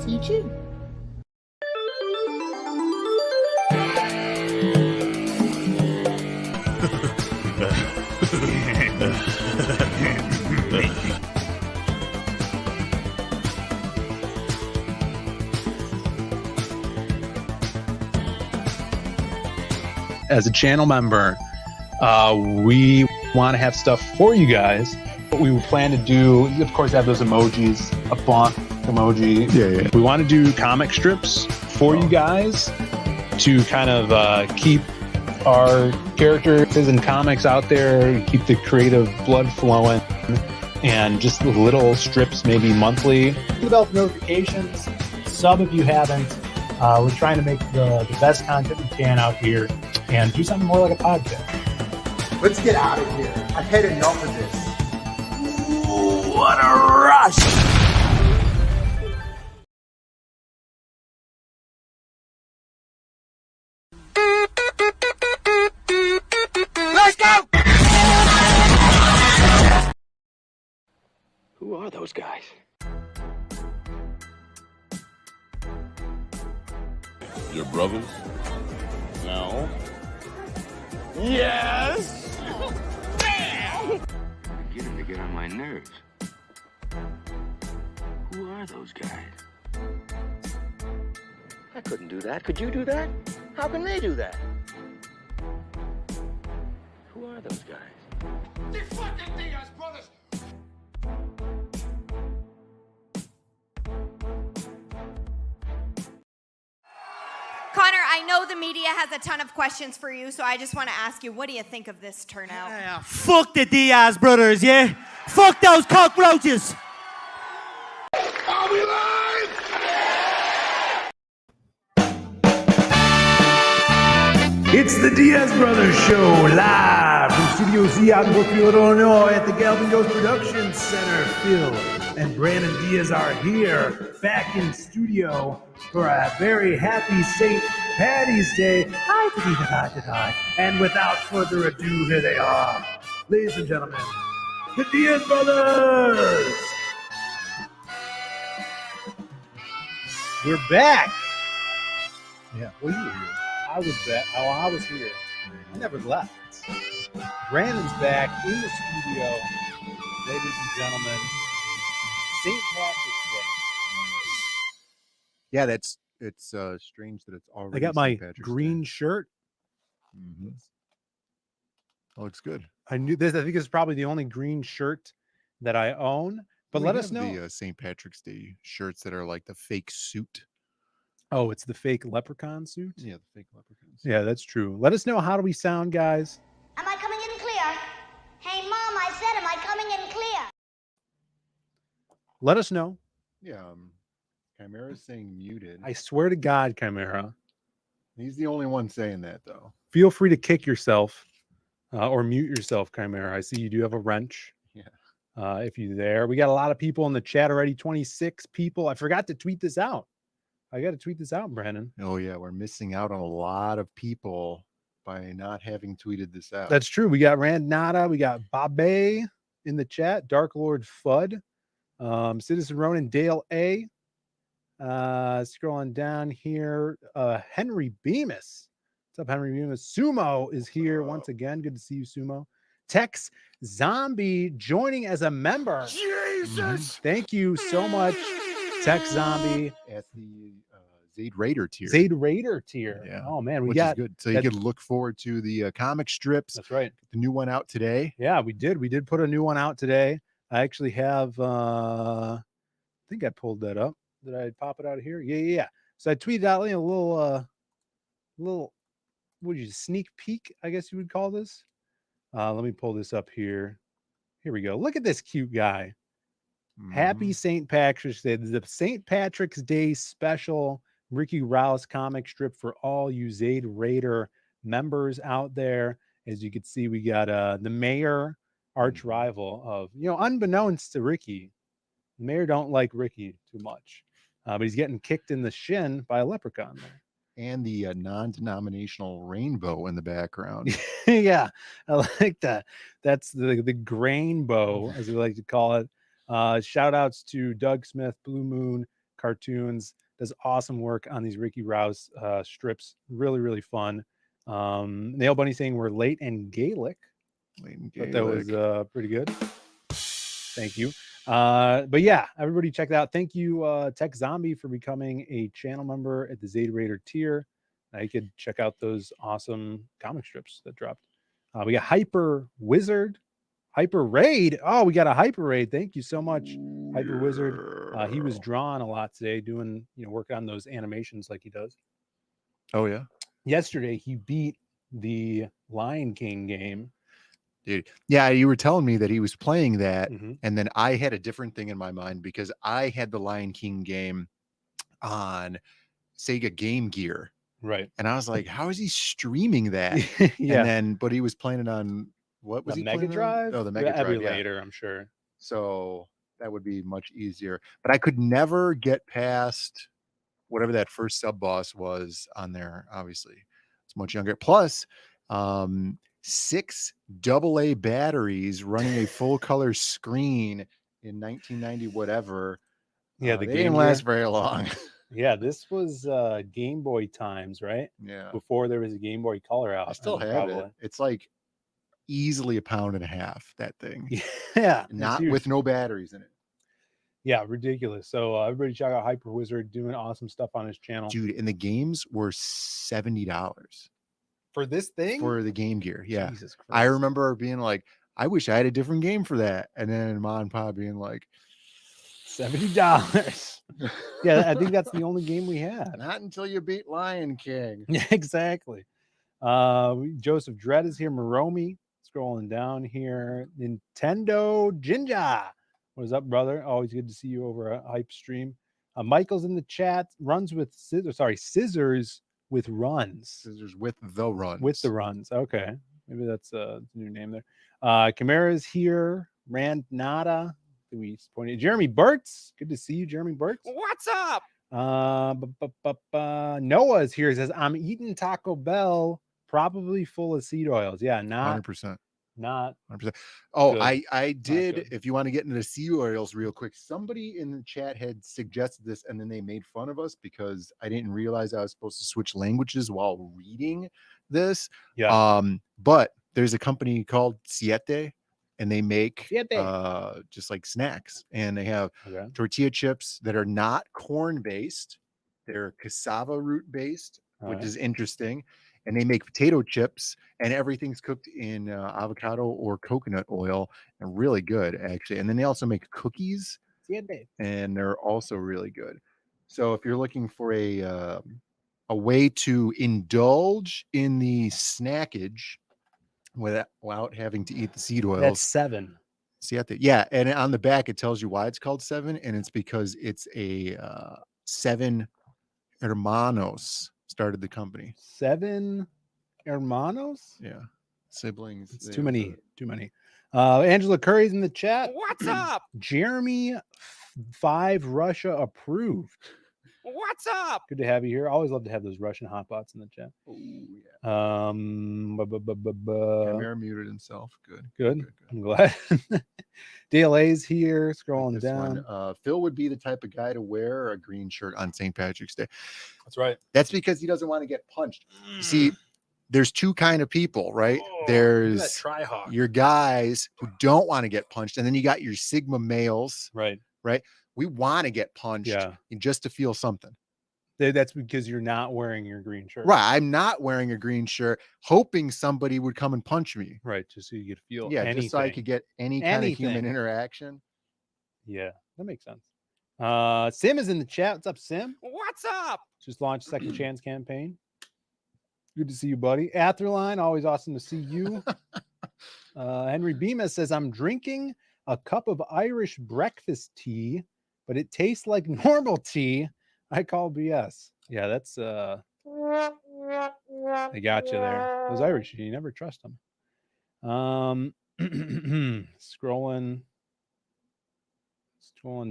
See you June. As a channel member, we want to have stuff for you guys. What we plan to do, of course, have those emojis, a bonk emoji. Yeah. We want to do comic strips for you guys to kind of keep our characters and comics out there, keep the creative blood flowing, and just little strips, maybe monthly. Develop notifications, sub if you haven't. We're trying to make the best content we can out here and do something more like a podcast. Let's get out of here. I've had enough of this. Ooh, what a rush! Let's go! Who are those guys? Your brothers? No. Yes! Beginning to get on my nerves. Who are those guys? I couldn't do that. Could you do that? How can they do that? Who are those guys? The fucking DIAZ brothers! Connor, I know the media has a ton of questions for you, so I just want to ask you, what do you think of this turnout? Yeah, fuck the DIAZ brothers, yeah? Fuck those cockroaches! Are we live? It's the DIAZ Brothers Show, live from Studio Z out in Brookfield, Illinois, at the Galvin Ghost Production Center. Phil and Brandon Diaz are here, back in studio for a very happy St. Paddy's Day. Hi. And without further ado, here they are, ladies and gentlemen, the DIAZ Brothers. We're back. Yeah, well, you were here. I was back. Oh, I was here. I never left. Brandon's back in the studio, ladies and gentlemen. St. Patrick's Day. Yeah, it's strange that it's already. I got my St. Patrick's green Day. shirt. Mm-hmm. Oh, it's good. I knew this. I think this is probably the only green shirt that I own. But We let have us know. the St. Patrick's Day shirts that are like the fake suit. Oh, it's the fake leprechaun suit? Yeah, the fake leprechauns. Yeah, that's true. Let us know, how do we sound, guys? Am I coming in clear? Hey, Mom, I said, am I coming in clear? Let us know. Yeah, Chimera's saying muted. I swear to God, Chimera. He's the only one saying that, though. Feel free to kick yourself or mute yourself, Chimera. I see you do have a wrench. Yeah. If you're there. We got a lot of people in the chat already, 26 people. I forgot to tweet this out. I got to tweet this out, Brandon. Oh, yeah, we're missing out on a lot of people by not having tweeted this out. That's true. We got Rand Nada. We got Babe in the chat. Dark Lord Fudd. Citizen Ronan, Dale A. Scrolling down here. Henry Bemis. What's up, Henry Bemis? Sumo is here once again. Good to see you, Sumo. Tex Zombie joining as a member. Jesus! Thank you so much, Tex Zombie. At the Zaid Raider tier. Zaid Raider tier. Yeah. Oh, man. Which is good. So you could look forward to the comic strips. That's right. The new one out today. Yeah, we did. We did put a new one out today. I actually have, I think I pulled that up. Did I pop it out of here? Yeah. So I tweeted out a little, what did you, sneak peek, I guess you would call this. Let me pull this up here. Here we go. Look at this cute guy. Happy St. Patrick's Day. The St. Patrick's Day special Ricky Rouse comic strip for all you Zaid Raider members out there. As you can see, we got the mayor, arch rival of, unbeknownst to Ricky, the mayor don't like Ricky too much. But he's getting kicked in the shin by a leprechaun there. And the non-denominational rainbow in the background. Yeah, I like that. That's the grain bow, as we like to call it. Shout outs to Doug Smith, Blue Moon, cartoons, does awesome work on these Ricky Rouse strips. Really, really fun. Nail Bunny saying we're late and Gaelic. But that was pretty good. Thank you. But yeah, everybody check it out. Thank you, Tech Zombie, for becoming a channel member at the Zeta Raider tier. Now you could check out those awesome comic strips that dropped. We got Hyper Wizard, Hyper Raid. Oh, we got a Hyper Raid. Thank you so much, Hyper Wizard. He was drawing a lot today, doing work on those animations like he does. Oh yeah. Yesterday he beat the Lion King game. Dude, yeah, you were telling me that he was playing that, Mhm. and then I had a different thing in my mind because I had the Lion King game on Sega Game Gear, right? And I was like, "How is he streaming that?" Yeah, And then, but he was playing it on what was the he Mega playing it on? Drive. Oh, the Mega Drive. Yeah. Later, I'm sure. So that would be much easier. But I could never get past whatever that first sub boss was on there. Obviously, it's much younger. Plus, 6 AA batteries running a full color screen in 1990, whatever. Yeah, the they Game didn't Gear. last very long. Yeah, this was Game Boy times, right? Yeah. Before there was a Game Boy Color out. I still have probably. it. It's like easily £1.50 that thing. Yeah, Not with no batteries in it. Yeah, ridiculous. So everybody check out Hyper Wizard, doing awesome stuff on his channel. Dude, and the games were $70 for this thing? For the Game Gear. Yeah. Jesus Christ. I remember being like, I wish I had a different game for that. And then Mom and Pop being like, $70. Yeah, I think that's the only game we had. Not until you beat Lion King. Yeah, exactly. Joseph Dredd is here. Moromi scrolling down here. Nintendo Jinja. What is up, brother? Always good to see you over a hype stream. Michael's in the chat. Runs with scissors. Sorry, scissors with runs. Scissors with the runs. With the runs. Okay. Maybe that's a new name there. Chimera's here. Rand Nada. We pointed. Jeremy Burtz. Good to see you, Jeremy Burtz. What's up? Noah's here. He says, I'm eating Taco Bell, probably full of seed oils. Yeah, not 100%. Not 100%. Oh, good. I did. Good. If you want to get into the seed oils real quick, somebody in the chat had suggested this, and then they made fun of us because I didn't realize I was supposed to switch languages while reading this. Yeah. But there's a company called Siete, and they make just like snacks, and they have tortilla chips that are not corn based. They're cassava root based, which is interesting. And they make potato chips, and everything's cooked in avocado or coconut oil, and really good actually. And then they also make cookies, and they're also really good. So if you're looking for a way to indulge in the snackage without having to eat the seed oils, That's 7. Yeah, and on the back it tells you why it's called 7, and it's because it's a 7 hermanos started the company. 7 hermanos? Yeah. Siblings. It's too many. Angela Curry's in the chat. What's up? Jeremy 5 Russia approved. What's up? Good to have you here. Always love to have those Russian hotbots in the chat. Oh yeah. Camera muted himself. Good. I'm glad. DLA's here, scrolling down. Phil would be the type of guy to wear a green shirt on St. Patrick's Day. That's right. That's because he doesn't want to get punched. See, there's two kind of people, right? There's your guys who don't want to get punched, and then you got your Sigma males, right? We want to get punched just to feel something. That's because you're not wearing your green shirt. Right. I'm not wearing a green shirt, hoping somebody would come and punch me. Right. Just so you could feel anything. Just so I could get any kind of human interaction. Yeah, that makes sense. Sim is in the chat. What's up, Sim? What's up? Just launched Second Chance campaign. Good to see you, buddy. Atherline, always awesome to see you. Henry Bemis says, I'm drinking a cup of Irish breakfast tea, but it tastes like normal tea. I call BS. Yeah, that's they got you there. Those Irish, you never trust them. Scrolling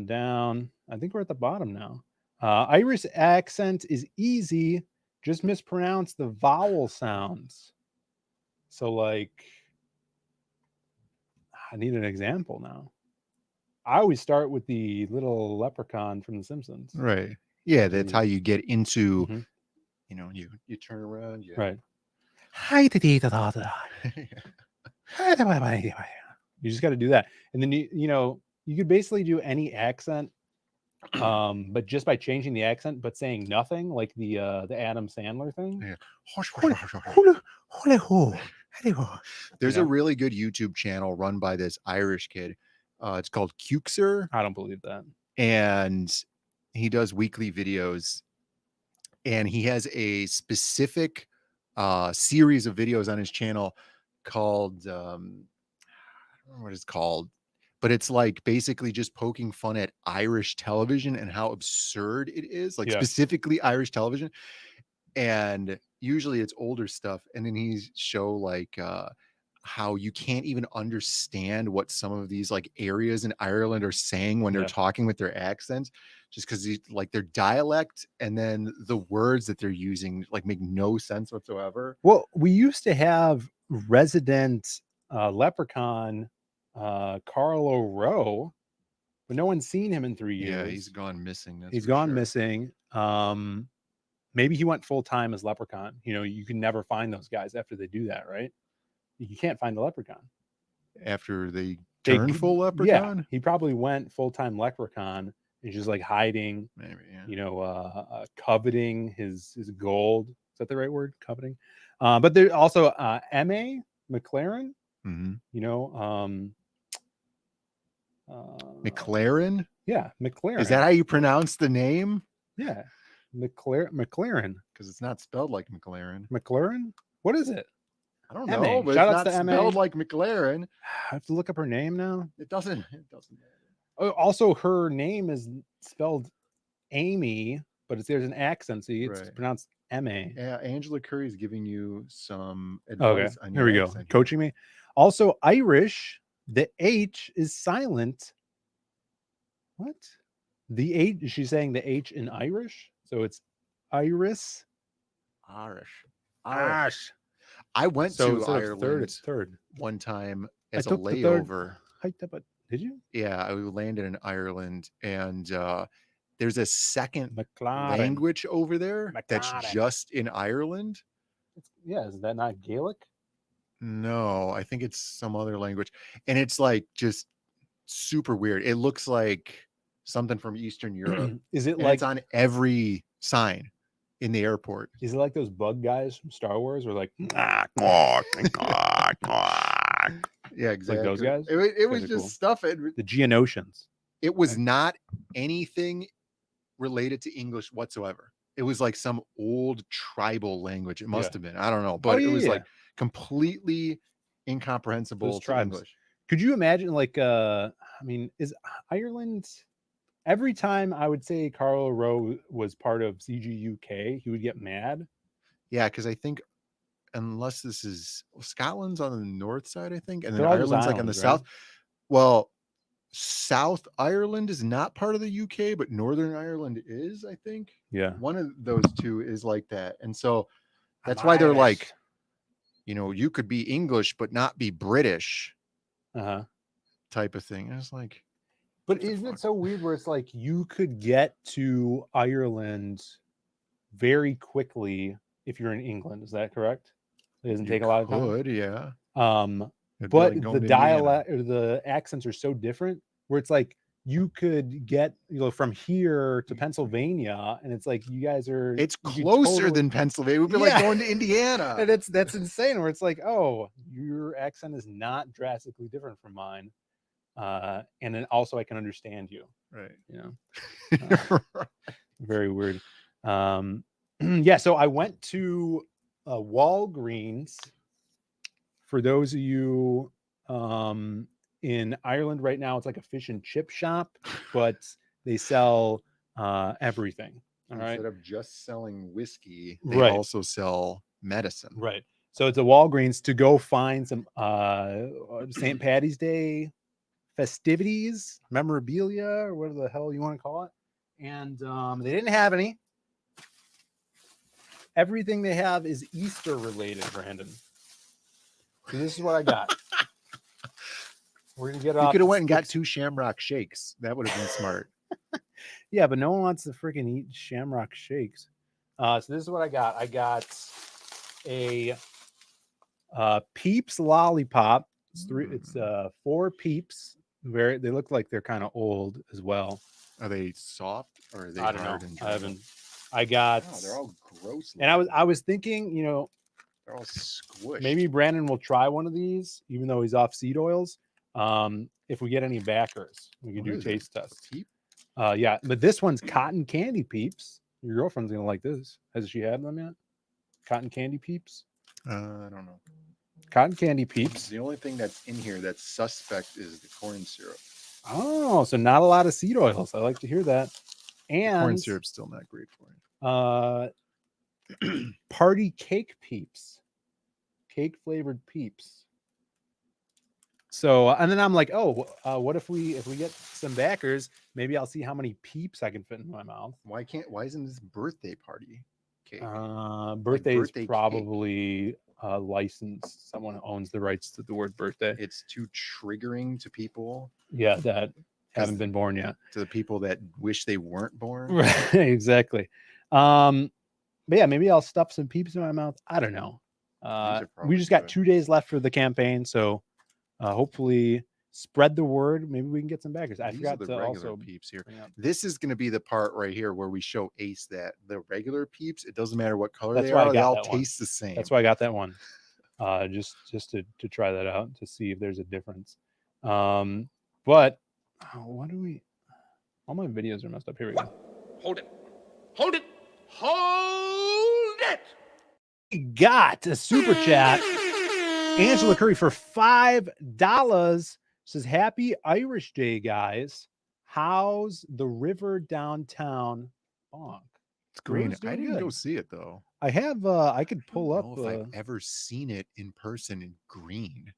down. I think we're at the bottom now. Irish accent is easy. Just mispronounce the vowel sounds. So, like, I need an example now. I always start with the little leprechaun from The Simpsons. Right. Yeah, that's how you get into, Mhm. you know, you turn around. You, Right. You just got to do that. And then you could basically do any accent, but just by changing the accent, but saying nothing, like the Adam Sandler thing. Yeah. There's a really good YouTube channel run by this Irish kid. It's called Cukser. I don't believe that. And he does weekly videos, and he has a specific series of videos on his channel called I don't know what it's called, but it's like basically just poking fun at Irish television and how absurd it is, like specifically Irish television. And usually it's older stuff, and then he's show like how you can't even understand what some of these like areas in Ireland are saying when they're talking with their accents, just because like their dialect and then the words that they're using like make no sense whatsoever. Well, we used to have resident leprechaun Carlo Rowe, but no one's seen him in 3 years. Yeah, he's gone missing. He's gone missing. Maybe he went full time as leprechaun. You can never find those guys after they do that, right? You can't find the leprechaun after they turn full leprechaun. Yeah, he probably went full time leprechaun. He's just like hiding, maybe, coveting his gold. Is that the right word? Coveting. But there's also M.A. McLaren. Mm-hmm. McLaren. Yeah, McLaren. Is that how you pronounce the name? Yeah, McLaren. Because it's not spelled like McLaren. McLaren. What is it? I don't know, but it's not spelled like McLaren. I have to look up her name now. It doesn't matter. Oh, also, her name is spelled Amy, but there's an accent, so it's pronounced M.A. Yeah, Angela Curry is giving you some advice. Okay, here we go. Coaching me. Also, Irish, the H is silent. What? The H, she's saying the H in Irish, so it's Iris. Irish. I went to Ireland third one time as a layover. Did you? Yeah, I landed in Ireland, and there's a second language over there that's just in Ireland. Is that not Gaelic? No, I think it's some other language, and it's like just super weird. It looks like something from Eastern Europe. Is it and like it's on every sign in the airport? Is it like those bug guys from Star Wars, or like yeah, exactly. Like those guys? It was just cool. stuff. The Geonosians. It was not anything related to English whatsoever. It was like some old tribal language. It must have been. I don't know, but it was like completely incomprehensible to English. Could you imagine, like, is Ireland? Every time I would say Carlo Rowe was part of CGUK, he would get mad. Yeah, because I think unless this is Scotland's on the north side, I think, and then Ireland's like on the south. Well, South Ireland is not part of the UK, but Northern Ireland is, I think. Yeah. One of those two is like that. And so that's why they're like, you could be English, but not be British type of thing. And it's like, but isn't it so weird where it's like you could get to Ireland very quickly if you're in England? Is that correct? It doesn't take a lot of time. Yeah. But the dialect or the accents are so different where it's like you could get from here to Pennsylvania, and it's like you guys are. It's closer than Pennsylvania. We'd be like going to Indiana, and that's insane. Where it's like, oh, your accent is not drastically different from mine, and then also I can understand you. Right. Very weird. Yeah. So I went to Walgreens. For those of you in Ireland right now, it's like a fish and chip shop, but they sell everything. All right. Instead of just selling whiskey, they also sell medicine. Right. So it's a Walgreens to go find some St. Paddy's Day festivities, memorabilia, or whatever the hell you want to call it. And they didn't have any. Everything they have is Easter related, Brandon. So this is what I got. We're gonna get You off. could have went and got 2 Shamrock shakes. That would have been smart. Yeah, but no one wants to freaking eat Shamrock shakes. So this is what I got. I got a Peeps lollipop. It's 4 Peeps. They look like they're kind of old as well. Are they soft or are they I don't know. hard and I haven't. I got. Oh, they're all gross. And I was thinking, they're all squished. maybe Brandon will try one of these, even though he's off seed oils. If we get any backers, we can do taste tests. Peep? Yeah, but this one's cotton candy Peeps. Your girlfriend's gonna like this. Has she had them yet? Cotton candy Peeps. I don't know. Cotton candy Peeps. The only thing that's in here that's suspect is the corn syrup. Oh, so not a lot of seed oils. I like to hear that. And corn syrup's still not great for you. Party cake Peeps. Cake flavored Peeps. So, and then I'm like, what if we get some backers? Maybe I'll see how many Peeps I can fit in my mouth. Why isn't this birthday party cake? Birthday is probably licensed. Someone owns the rights to the word birthday. It's too triggering to people. Yeah, that haven't been born yet. To the people that wish they weren't born. Right, exactly. But yeah, maybe I'll stuff some Peeps in my mouth. I don't know. We just got 2 days left for the campaign, so hopefully spread the word. Maybe we can get some backers. I forgot to also Peeps here. This is going to be the part right here where we show Ace that the regular Peeps, it doesn't matter what color they are, they all taste the same. That's why I got that one. Just to try that out to see if there's a difference. But what do we? All my videos are messed up. Here we go. Hold it. Hold it. Hold it. We got a super chat. Angela Curry for $5 says, "Happy Irish Day, guys. How's the river downtown?" Bonk. It's green. I didn't go see it though. I have. I could pull up. If I've ever seen it in person in green.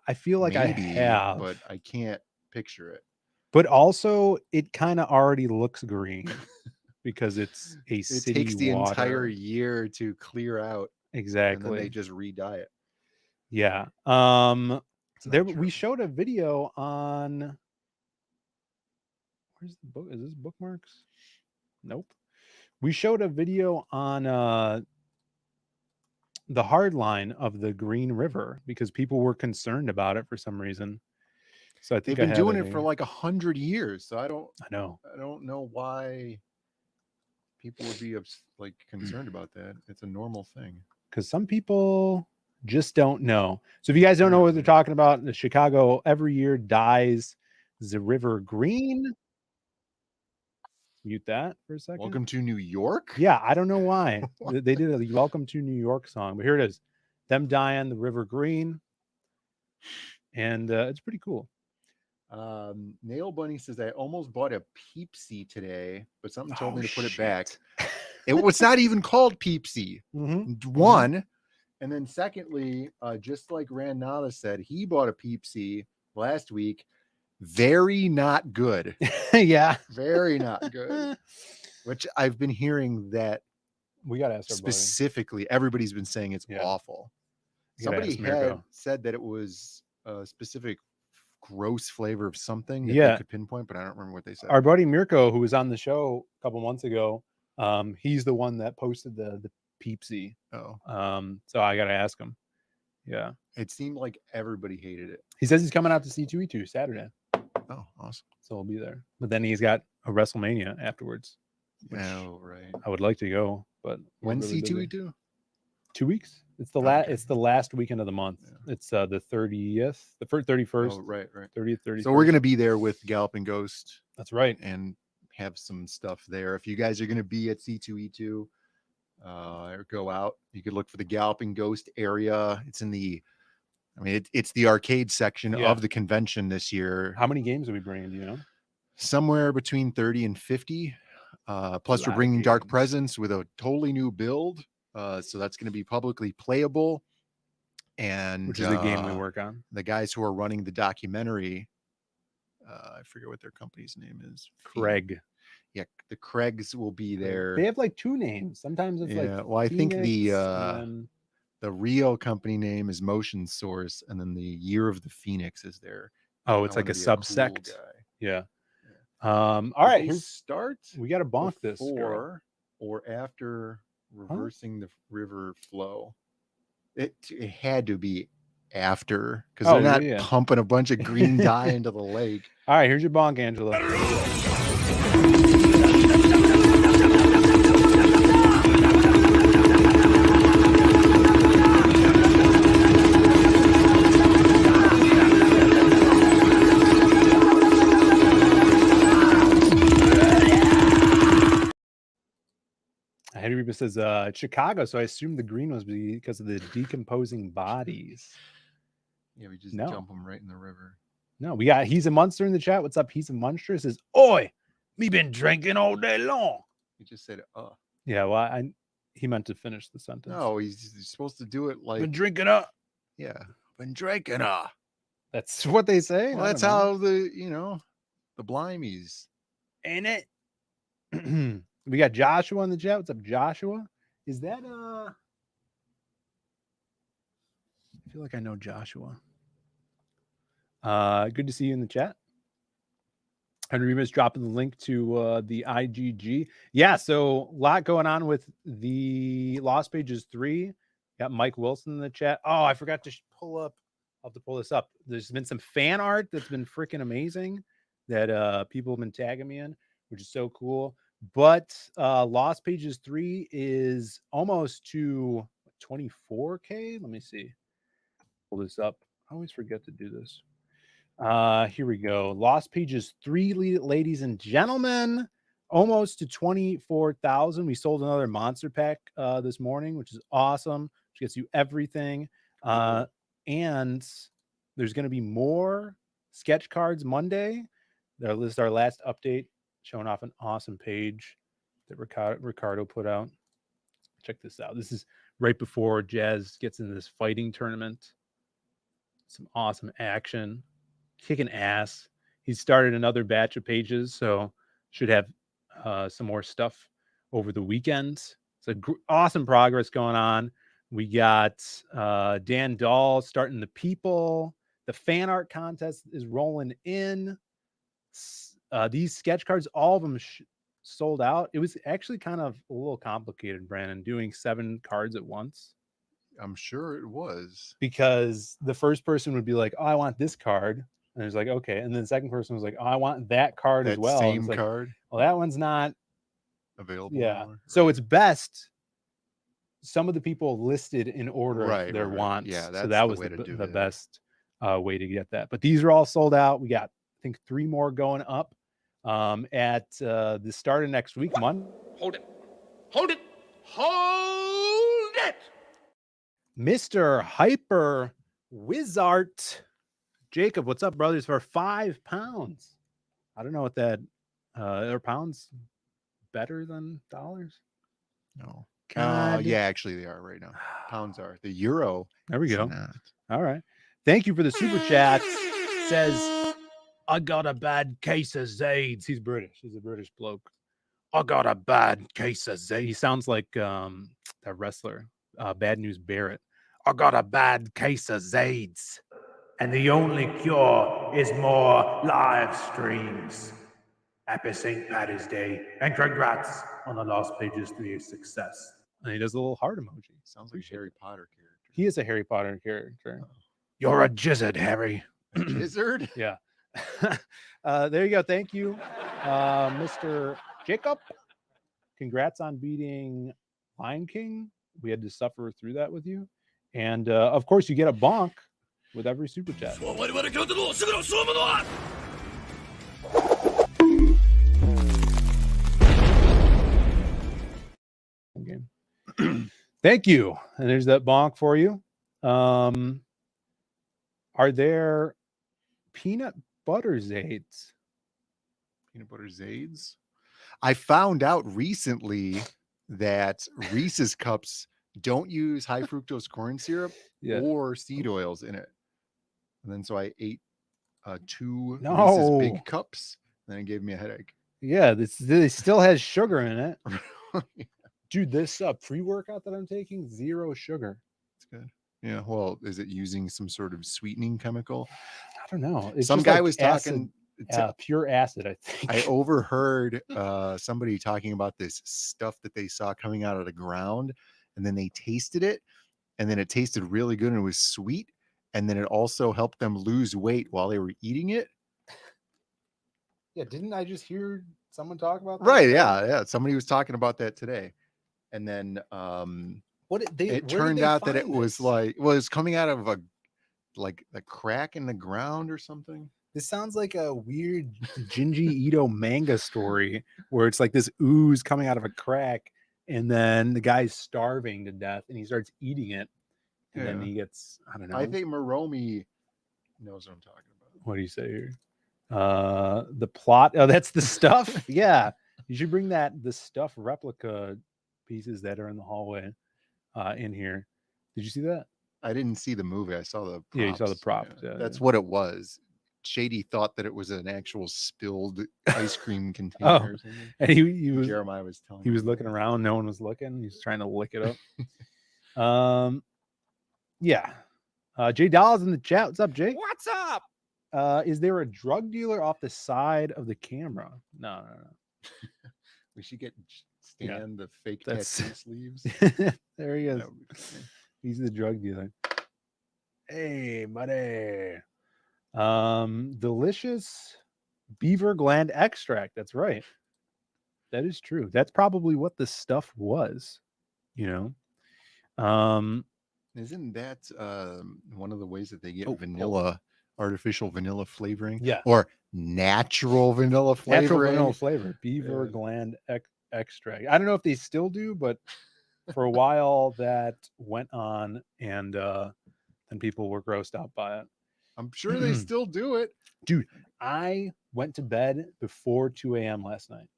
I feel like Maybe, I have, but I can't picture it. But also, it kind of already looks green because it's a city. It takes the water. entire year to clear out. Exactly. And then they just re-dye it. Yeah. We showed a video on. Where's the book? Is this bookmarks? Nope. We showed a video on the hard line of the Green River because people were concerned about it for some reason. So I think they've been doing it for like 100 years. So I know. I don't know why people would be like concerned about that. It's a normal thing. Because some people just don't know. So if you guys don't know what they're talking about, the Chicago every year dyes the river green. Mute that for a second. Welcome to New York? Yeah, I don't know why. They did a Welcome to New York song, but here it is. Them dyeing the river green. And it's pretty cool. Nail Bunny says, I almost bought a Peepsy today, but something told me to put it back. It was not even called Peepsy. One. And then secondly, just like Rand Nala said, he bought a Peepsy last week. Very not good. Yeah. Very not good. Which I've been hearing that we got to ask specifically. Everybody's been saying it's awful. Somebody had said that it was a specific gross flavor of something that they could pinpoint, but I don't remember what they said. Our buddy Mirko, who was on the show a couple months ago, he's the one that posted the Peepsy. Oh. So I got to ask him. Yeah. It seemed like everybody hated it. He says he's coming out to C2E2 Saturday. Oh, awesome. So we'll be there. But then he's got a WrestleMania afterwards. Oh, right. I would like to go, but when's C2E2? 2 weeks. It's the last. It's the last weekend of the month. Yeah. It's the 30th, the 31st. Oh, right. 30th, 31st. So we're gonna be there with Galloping Ghost. That's right, and have some stuff there. If you guys are gonna be at C2E2, or go out, you could look for the Galloping Ghost area. It's in the, it's the arcade section of the convention this year. How many games are we bringing? Do you know? Somewhere between 30 and 50. Plus, we're bringing Dark Presence with a totally new build. So that's going to be publicly playable. And which is the game we work on. The guys who are running the documentary, I forget what their company's name is. Craig. Yeah, the Craigs will be there. They have like two names. Sometimes it's like well, I think the The real company name is Motion Source, and then the Year of the Phoenix is there. Oh, it's like a subsect. Cool guy. Yeah. All right. Here's start. We got to bonk this before or after reversing the river flow. It had to be after, because they're not pumping a bunch of green dye into the lake. All right, here's your bonk, Angela. Henry Reba says Chicago, so I assume the green was because of the decomposing bodies. Yeah, we just jump them right in the river. No, we got He's a Monster in the chat. What's up? He's a Monster says, "Oi, me been drinking all day long." He just said, Yeah, well, he meant to finish the sentence. No, he's supposed to do it like been drinking up. Yeah, been drinking up. That's what they say. Well, that's how the Blimies. Ain't it? We got Joshua in the chat. What's up, Joshua? Is that I feel like I know Joshua. Good to see you in the chat. Henry Remus dropping the link to the IGG. Yeah, so a lot going on with the Lost Pages 3. Got Mike Wilson in the chat. Oh, I forgot to pull up. I'll have to pull this up. There's been some fan art that's been freaking amazing that people have been tagging me in, which is so cool. But Lost Pages 3 is almost to 24K. Let me see. Pull this up. I always forget to do this. Here we go. Lost Pages 3, ladies and gentlemen. Almost to 24,000. We sold another monster pack this morning, which is awesome. Which gets you everything. And there's going to be more sketch cards Monday. This is our last update, showing off an awesome page that Ricardo put out. Check this out. This is right before Jazz gets into this fighting tournament. Some awesome action. Kicking ass. He started another batch of pages, so should have some more stuff over the weekend. So awesome progress going on. We got Dan Dahl starting the people. The fan art contest is rolling in. These sketch cards, all of them sold out. It was actually kind of a little complicated, Brandon, doing 7 cards at once. I'm sure it was. Because the first person would be like, "Oh, I want this card." And it's like, okay. And then the second person was like, "Oh, I want that card as well." Same like, card. Well, that one's not available. Yeah. Anymore. So it's best some of the people listed in order their wants. Yeah, that's so that was the best way to get that. But these are all sold out. We got, I think, 3 more going up at the start of next week. Monday. Hold it. Hold it. Hold it. Mr. Hyper Wizart Jacob, what's up, brothers? For £5. I don't know what that are pounds better than dollars? No. Yeah, actually they are right now. Pounds are. The euro. There we go. All right. Thank you for the super chat. Says, I got a bad case of Zades. He's British. He's a British bloke. I got a bad case of Zades. He sounds like that wrestler, Bad News Barrett. I got a bad case of Zades. And the only cure is more live streams. Happy St. Paddy's Day, and congrats on the Lost Pages 3 success. And he does a little heart emoji. Sounds like a Harry Potter character. He is a Harry Potter character. You're a jizzard, Harry. A jizzard? Yeah. There you go. Thank you, Mr. Jacob. Congrats on beating Lion King. We had to suffer through that with you. And, of course, you get a bonk with every super chat. Thank you. And there's that bonk for you. Are there peanut butter Zades? Peanut butter Zades? I found out recently that Reese's cups don't use high fructose corn syrup or seed oils in it. And then so I ate 2 Reese's big cups, and then it gave me a headache. Yeah, this still has sugar in it. Dude, this pre-workout that I'm taking, 0 sugar. It's good. Yeah. Well, is it using some sort of sweetening chemical? I don't know. It's Some just guy like was acid, talking. pure acid, I think. I overheard somebody talking about this stuff that they saw coming out of the ground, and then they tasted it, and then it tasted really good and it was sweet, and then it also helped them lose weight while they were eating it. Yeah, didn't I just hear someone talk about that? Right? Yeah. Somebody was talking about that today, and then it turned out that it was was coming out of a crack in the ground or something. This sounds like a weird Jinji Ito manga story where it's like this ooze coming out of a crack, and then the guy's starving to death, and he starts eating it, and then he gets, I don't know. I think Moromi knows what I'm talking about. What do you say here? The plot. Oh, that's the stuff. Yeah, you should bring the stuff replica pieces that are in the hallway in here. Did you see that? I didn't see the movie. I saw the props. Yeah, you saw the props. Yeah. Yeah, that's what it was. Shady thought that it was an actual spilled ice cream container or something. And he was Jeremiah was telling he was me looking around, no one was looking. He's trying to lick it up. Yeah. Jay Doll's in the chat. What's up, Jay? What's up? Is there a drug dealer off the side of the camera? No. We should get Stan the fake That's tattoo sleeves. There he is. He's the drug dealer. Hey, buddy. Delicious beaver gland extract. That's right. That is true. That's probably what the stuff was, Isn't that one of the ways that they get artificial vanilla flavoring? Yeah. Or natural vanilla flavoring? Natural vanilla flavor. Beaver gland extract. I don't know if they still do, but for a while that went on, and then people were grossed out by it. I'm sure they still do it. Dude, I went to bed before 2 a.m. last night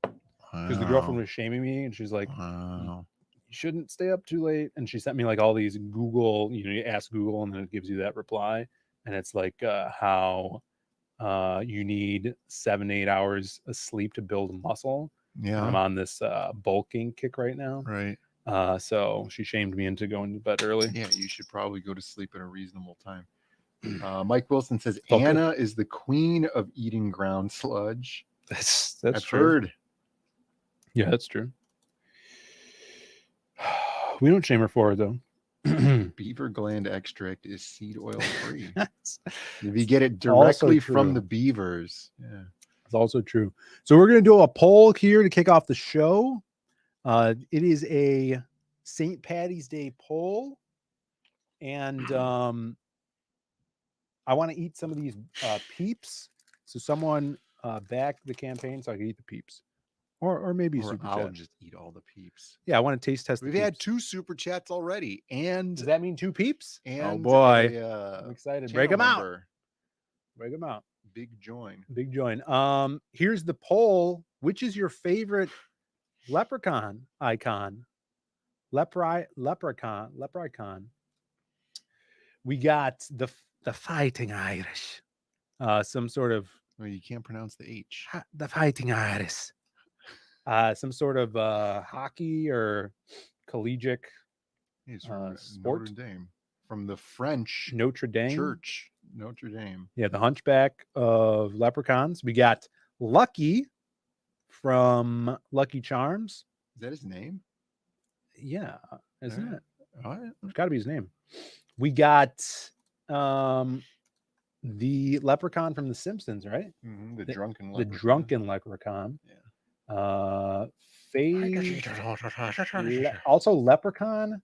because the girlfriend was shaming me, and she's like, you shouldn't stay up too late. And she sent me like all these Google, you ask Google and then it gives you that reply. And it's like how you need 7 to 8 hours of sleep to build muscle. Yeah. And I'm on this bulking kick right now. Right. So she shamed me into going to bed early. Yeah, you should probably go to sleep at a reasonable time. Mike Wilson says Anna is the queen of eating ground sludge. That's I've true. heard. Yeah, that's true. We don't shame her for it though. Beaver gland extract is seed oil free. If you get it directly from the beavers. Yeah. It's also true. So we're going to do a poll here to kick off the show. It is a St. Paddy's Day poll. And I want to eat some of these peeps. So someone back the campaign so I can eat the peeps. Or maybe super I'll chat. just eat all the peeps. Yeah, I want to taste test. We've had 2 super chats already. And does that mean 2 peeps? And oh boy. I'm excited. Break them out. Break them out. Big join. Big join. Here's the poll. Which is your favorite leprechaun icon? Leprechaun. We got the Fighting Irish. Some sort of. Well, you can't pronounce the H. The Fighting Irish. Some sort of hockey or collegiate sport. Notre Dame. From the French Notre Dame Church. Notre Dame. Yeah, the Hunchback of Leprechauns. We got Lucky from Lucky Charms. Is that his name? Yeah, isn't it? All right. It's got to be his name. We got the leprechaun from The Simpsons, right? Mm-hmm. The drunken leprechaun. Yeah. Also leprechaun.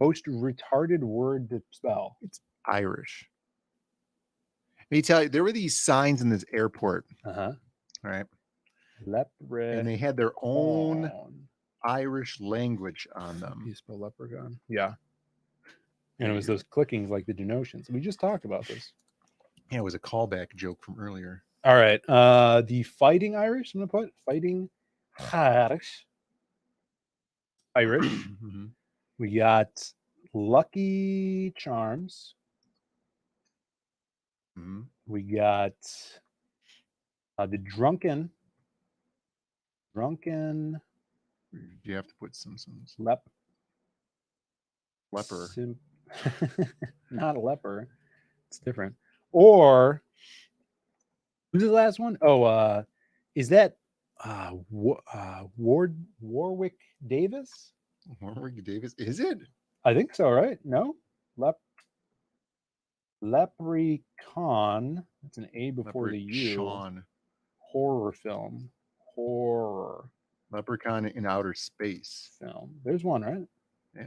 Most retarded word to spell. It's Irish. Let me tell you, there were these signs in this airport. Uh-huh. All right. And they had their own Irish language on them. You spell leprechaun? Yeah. And it was those clickings like the Genotions. We just talked about this. Yeah, it was a callback joke from earlier. All right. The Fighting Irish, I'm going to put Fighting Irish. Mm-hmm. We got Lucky Charms. Mm-hmm. We got the Drunken. You have to put Simpsons. Leper. Not a leper. It's different. Or who's the last one? Oh, is that Warwick Davis? Warwick Davis? Is it? I think so, right? No? Leprechaun. That's an A before the U. Leprechaun. Horror film. Horror Leprechaun in Outer Space film. There's one, right? Yeah.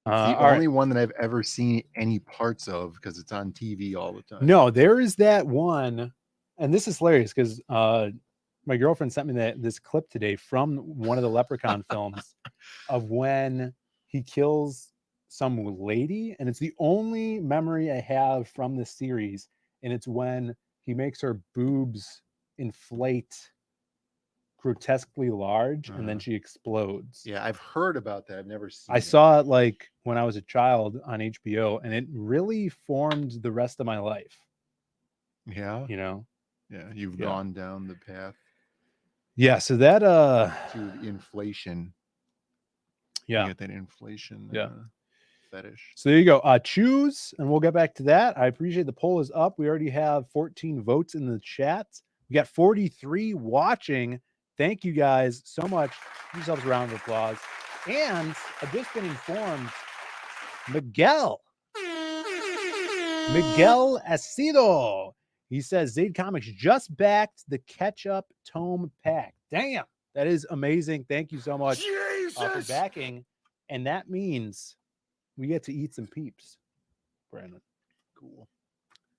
It's the only one that I've ever seen any parts of because it's on TV all the time. No, there is that one, and this is hilarious because my girlfriend sent me this clip today from one of the Leprechaun films of when he kills some lady, and it's the only memory I have from the series, and it's when he makes her boobs inflate grotesquely large and then she explodes. Yeah, I've heard about that. I've never seen I saw it like when I was a child on HBO, and it really formed the rest of my life. Yeah. You know? Yeah, you've gone down the path. Yeah, so that to inflation. Yeah. You get that inflation fetish. So there you go. Choose, and we'll get back to that. I appreciate the poll is up. We already have 14 votes in the chat. We got 43 watching. Thank you guys so much. Give yourselves a round of applause. And I've just been informed, Miguel Acido. He says Zaid Comics just backed the catch-up tome pack. Damn, that is amazing. Thank you so much for backing. And that means we get to eat some peeps, Brandon. Cool.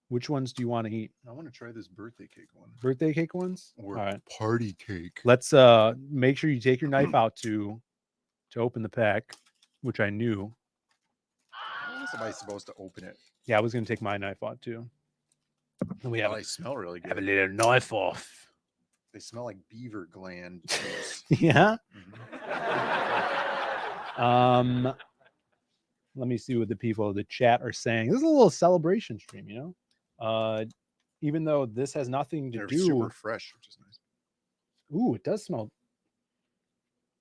Which ones do you want to eat? I want to try this birthday cake one. Birthday cake ones? Or all right. Party cake. Let's make sure you take your knife out to open the pack, which I knew. How is somebody supposed to open it? Yeah, I was going to take my knife out too. And we have they smell really good. Have a little knife off. They smell like beaver gland. Yeah. Mm-hmm. Let me see what the people in the chat are saying. This is a little celebration stream, you know. Even though this has nothing to do. Super fresh, which is nice. Ooh, it does smell.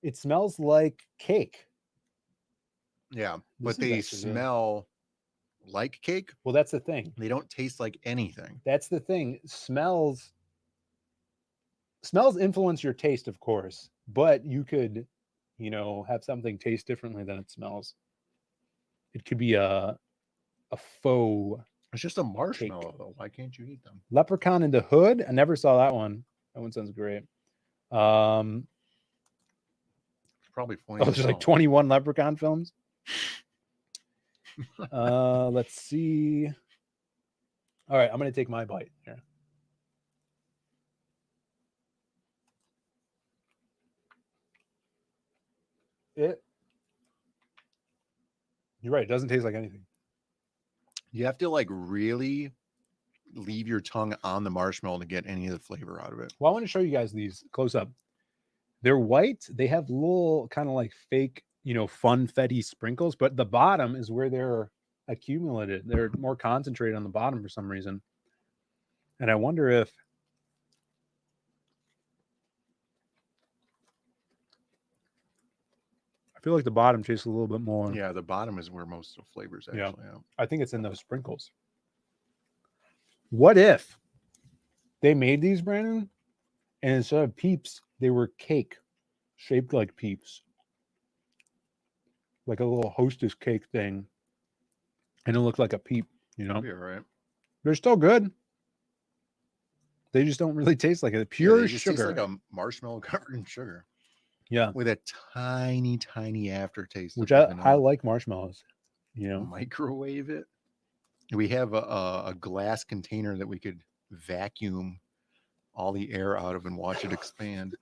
It smells like cake. Yeah, but they smell like cake. Well, that's the thing. They don't taste like anything. That's the thing. Smells influence your taste, of course, but you could, you know, have something taste differently than it smells. It could be a faux. It's just a marshmallow, though. Why can't you eat them? Leprechaun in the Hood. I never saw that one. That one sounds great. It's probably funny. Oh, there's like 21 Leprechaun films. Let's see. All right, I'm gonna take my bite here. You're right. It doesn't taste like anything. You have to like really leave your tongue on the marshmallow to get any of the flavor out of it. Well, I want to show you guys these close up. They're white. They have little kind of like fake, you know, funfetti sprinkles, but the bottom is where they're accumulated. They're more concentrated on the bottom for some reason. And I wonder if I feel like the bottom tastes a little bit more. Yeah, the bottom is where most of the flavors actually are. I think it's in those sprinkles. What if they made these, Brandon, and instead of peeps, they were cake shaped like peeps? Like a little Hostess cake thing. And it looked like a peep, you know? You're right. They're still good. They just don't really taste like it. Pure sugar. Taste like a marshmallow covered in sugar. Yeah. With a tiny, tiny aftertaste. Which I like marshmallows. You know, microwave it. We have a glass container that we could vacuum all the air out of and watch it expand.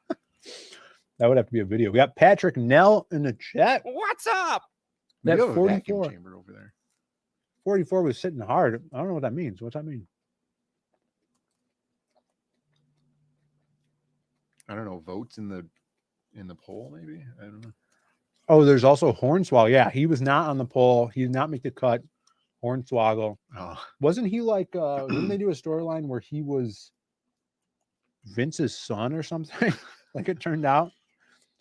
That would have to be a video. We got Patrick Nell in the chat. What's up? We That have a 44 vacuum chamber over there. 44 was sitting hard. I don't know what that means. What's that mean? I don't know. Votes in the poll, maybe. I don't know. Oh, there's also Hornswoggle. Yeah, he was not on the poll. He did not make the cut. Hornswoggle. Oh, Wasn't he like? Didn't they do a storyline where he was Vince's son or something? Like it turned out,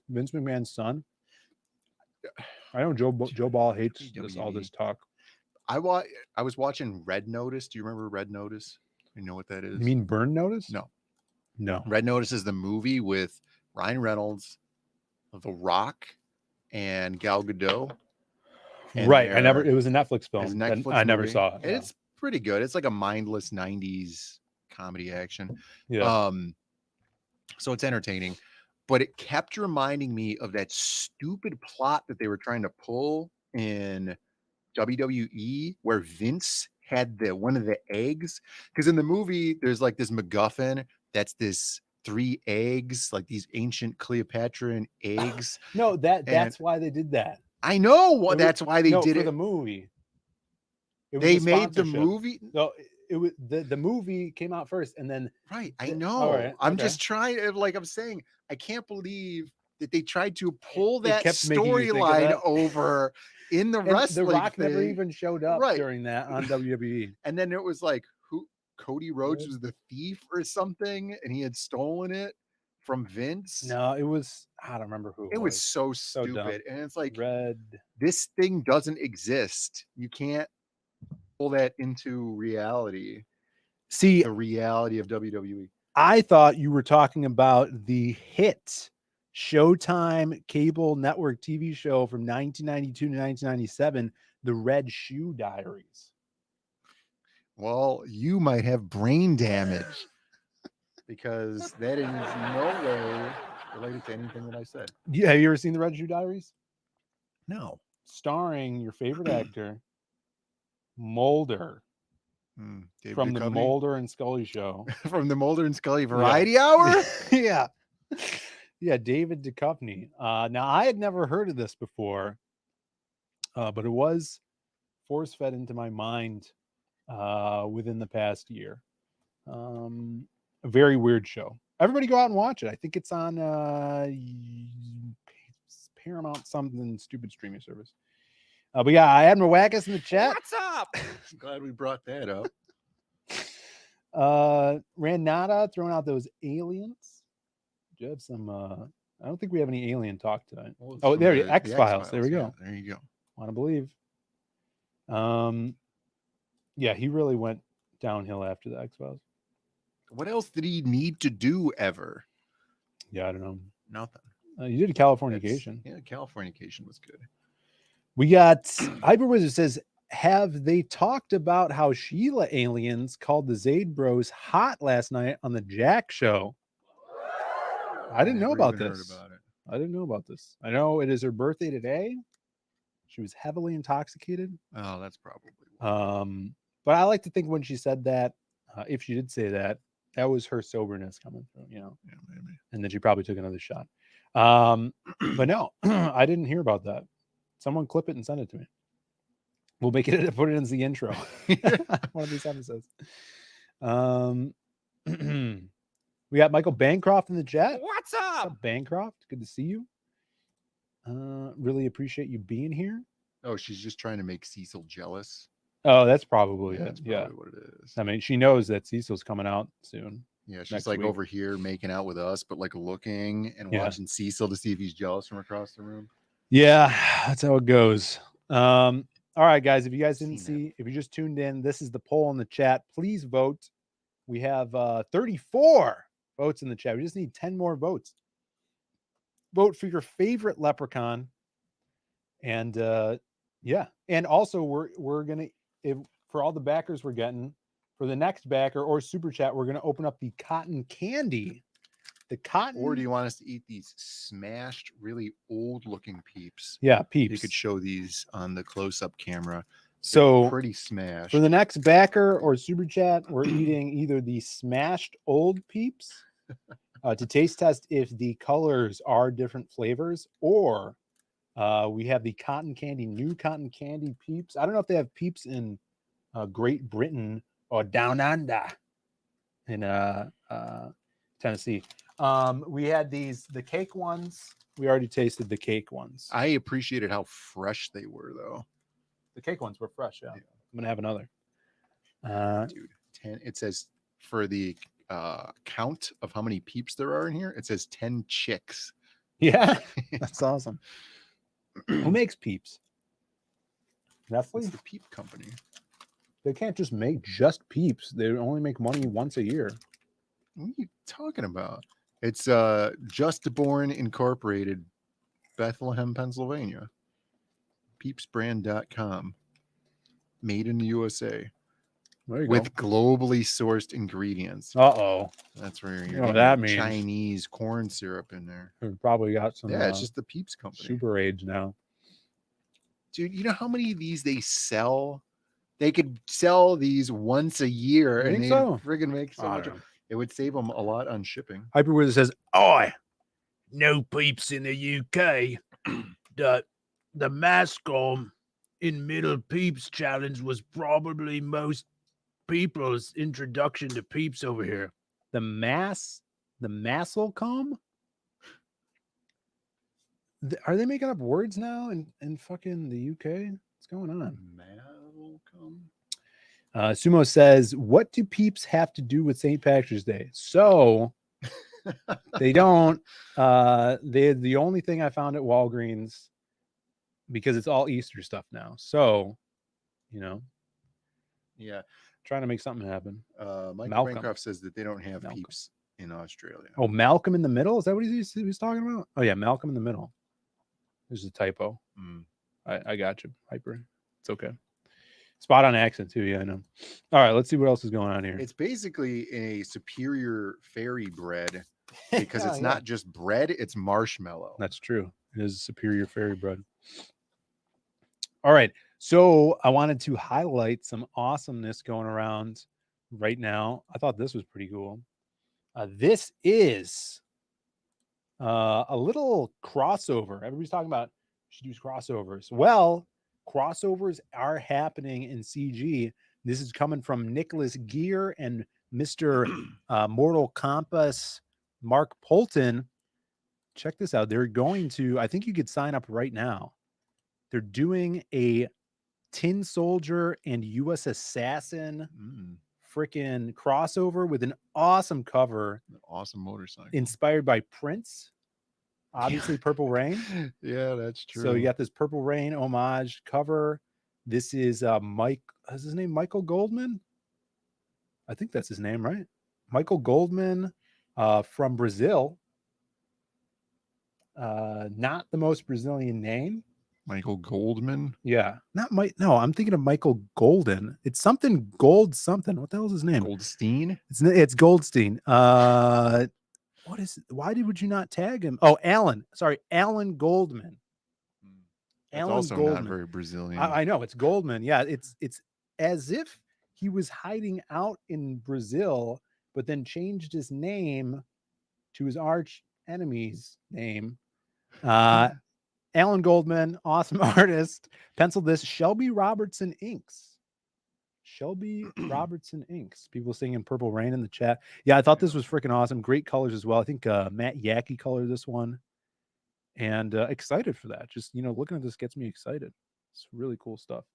Vince McMahon's son. I know Joe Ball hates all this talk. I was watching Red Notice. Do you remember Red Notice? You know what that is? You mean Burn Notice? No. Red Notice is the movie with Ryan Reynolds, The Rock, and Gal Gadot. And Right. It was a Netflix film. It's a Netflix I never movie. saw it. It's pretty good. It's like a mindless 90s comedy action. Yeah. So it's entertaining, but it kept reminding me of that stupid plot that they were trying to pull in WWE where Vince had one of the eggs. Because in the movie, there's like this MacGuffin that's this 3 eggs, like these ancient Cleopatrian eggs. No, that's why they did that. I know that's why they did for it. the movie. They made the movie. No, it was the movie came out first, and then right. I know. I'm just trying. Like I'm saying, I can't believe that they tried to pull that storyline over in the wrestling. The Rock thing. never even showed up during that on WWE. And then it was like, Cody Rhodes was the thief or something, and he had stolen it from Vince. No, it was, I don't remember who it was. So stupid. Dumb. And it's like, Red. This thing doesn't exist. You can't pull that into reality. See, the reality of WWE. I thought you were talking about the hit Showtime cable network TV show from 1992 to 1997, The Red Shoe Diaries. Well, you might have brain damage because that is no way related to anything that I said. Yeah, have you ever seen The Red Shoe Diaries? No. Starring your favorite actor, Mulder. From the Mulder and Scully show. From the Mulder and Scully Variety Hour? Yeah. Yeah, David Duchovny. Now, I had never heard of this before, but it was force-fed into my mind within the past year. A very weird show. Everybody go out and watch it. I think it's on Paramount something stupid streaming service. We got Admiral Wackus in the chat. What's up? Glad we brought that up. Ranada throwing out those aliens. Do you have some? I don't think we have any alien talk tonight. Oh, there you X-Files. There we go. There you go. Want to believe. Yeah, he really went downhill after the X-Files. What else did he need to do ever? Yeah, I don't know. Nothing. You did a Californication. Yeah, Californication was good. We got Hyperwizard says, have they talked about how Sheila aliens called the Zayd Bros hot last night on the Jack show? I didn't know about this. I didn't know about this. I know it is her birthday today. She was heavily intoxicated. Oh, that's probably. But I like to think when she said that, if she did say that, that was her soberness coming through, you know. Yeah, maybe. And then she probably took another shot. But no, I didn't hear about that. Someone clip it and send it to me. We'll make it, put it in the intro. One of these episodes. We got Michael Bancroft in the chat. What's up? What's up, Bancroft? Good to see you. Really appreciate you being here. Oh, she's just trying to make Cecil jealous. Oh, that's probably it. That's probably what it is. I mean, she knows that Cecil's coming out soon. Yeah, she's like over here making out with us, but like looking and watching Cecil to see if he's jealous from across the room. Yeah, that's how it goes. All right, guys. If you guys didn't see, if you just tuned in, this is the poll in the chat. Please vote. We have 34 votes in the chat. We just need 10 more votes. Vote for your favorite leprechaun. And yeah, and also we're gonna, for all the backers we're getting, for the next backer or super chat, we're gonna open up the cotton candy. The cotton. Or do you want us to eat these smashed, really old looking peeps? Yeah, peeps. You could show these on the close-up camera. So they're pretty smashed. For the next backer or super chat, we're eating either the smashed old peeps to taste test if the colors are different flavors, or we have the cotton candy, new cotton candy peeps. I don't know if they have peeps in Great Britain or down under in Tennessee. We had the cake ones. We already tasted the cake ones. I appreciated how fresh they were, though. The cake ones were fresh. Yeah. I'm gonna have another. Dude, 10. It says for the count of how many peeps there are in here, it says 10 chicks. Yeah, that's awesome. Who makes Peeps? It's Nestle? the Peep Company. They can't just make just Peeps. They only make money once a year. What are you talking about? It's Just Born Incorporated, Bethlehem, Pennsylvania. Peepsbrand.com. Made in the USA. There you with go. globally sourced ingredients. Uh-oh. That's where You you're know what getting that means. Chinese corn syrup in there. We've probably got some. Yeah, it's just the Peeps Company. Super age now. Dude, you know how many of these they sell? They could sell these once a year and they friggin' make so much. It would save them a lot on shipping. Hyperwiz says, "Oi, no Peeps in the UK. The mascom in Middle Peeps challenge was probably most people's introduction to Peeps over here. The Masselcom? Are they making up words now in fucking the UK? What's going on? Sumo says, what do Peeps have to do with St. Patrick's Day? So they don't. They're the only thing I found at Walgreens because it's all Easter stuff now. So, you know. Yeah. Trying to make something happen. Mike Malcolm. Bancroft says that they don't have Peeps in Australia. Oh, Malcolm in the Middle? Is that what he was talking about? Oh, yeah, Malcolm in the Middle. There's a typo. I got you, Hyper. It's okay. Spot on accent, too. Yeah, I know. All right, let's see what else is going on here. It's basically a superior fairy bread because it's not just bread, it's marshmallow. That's true. It is superior fairy bread. All right. So I wanted to highlight some awesomeness going around right now. I thought this was pretty cool. This is a little crossover. Everybody's talking about should use crossovers. Well, crossovers are happening in CG. This is coming from Nicholas Gear and Mr. Mortal Compass Mark Polton. Check this out. They're going to, I think you could sign up right now. They're doing a Tin Soldier and US Assassin freaking crossover with an awesome cover. An awesome motorcycle. Inspired by Prince. Obviously, Purple Rain. Yeah, that's true. So you got this Purple Rain homage cover. This is Mike. Is his name Michael Goldman? I think that's his name, right? Michael Goldman from Brazil. Not the most Brazilian name. Michael Goldman. Yeah, not Mike. No, I'm thinking of Michael Golden. It's something Gold something. What the hell is his name? Goldstein. It's Goldstein. What is? Why would you not tag him? Oh, Alan. Sorry, Alan Goldman. That's Alan also Goldman. not very Brazilian. I know it's Goldman. Yeah, it's as if he was hiding out in Brazil, but then changed his name to his arch enemy's name. Alan Goldman, awesome artist, penciled this. Shelby Robertson inks. Shelby Robertson inks. People singing Purple Rain in the chat. Yeah, I thought this was freaking awesome. Great colors as well. I think Matt Yackey colored this one. And excited for that. Just, looking at this gets me excited. It's really cool stuff.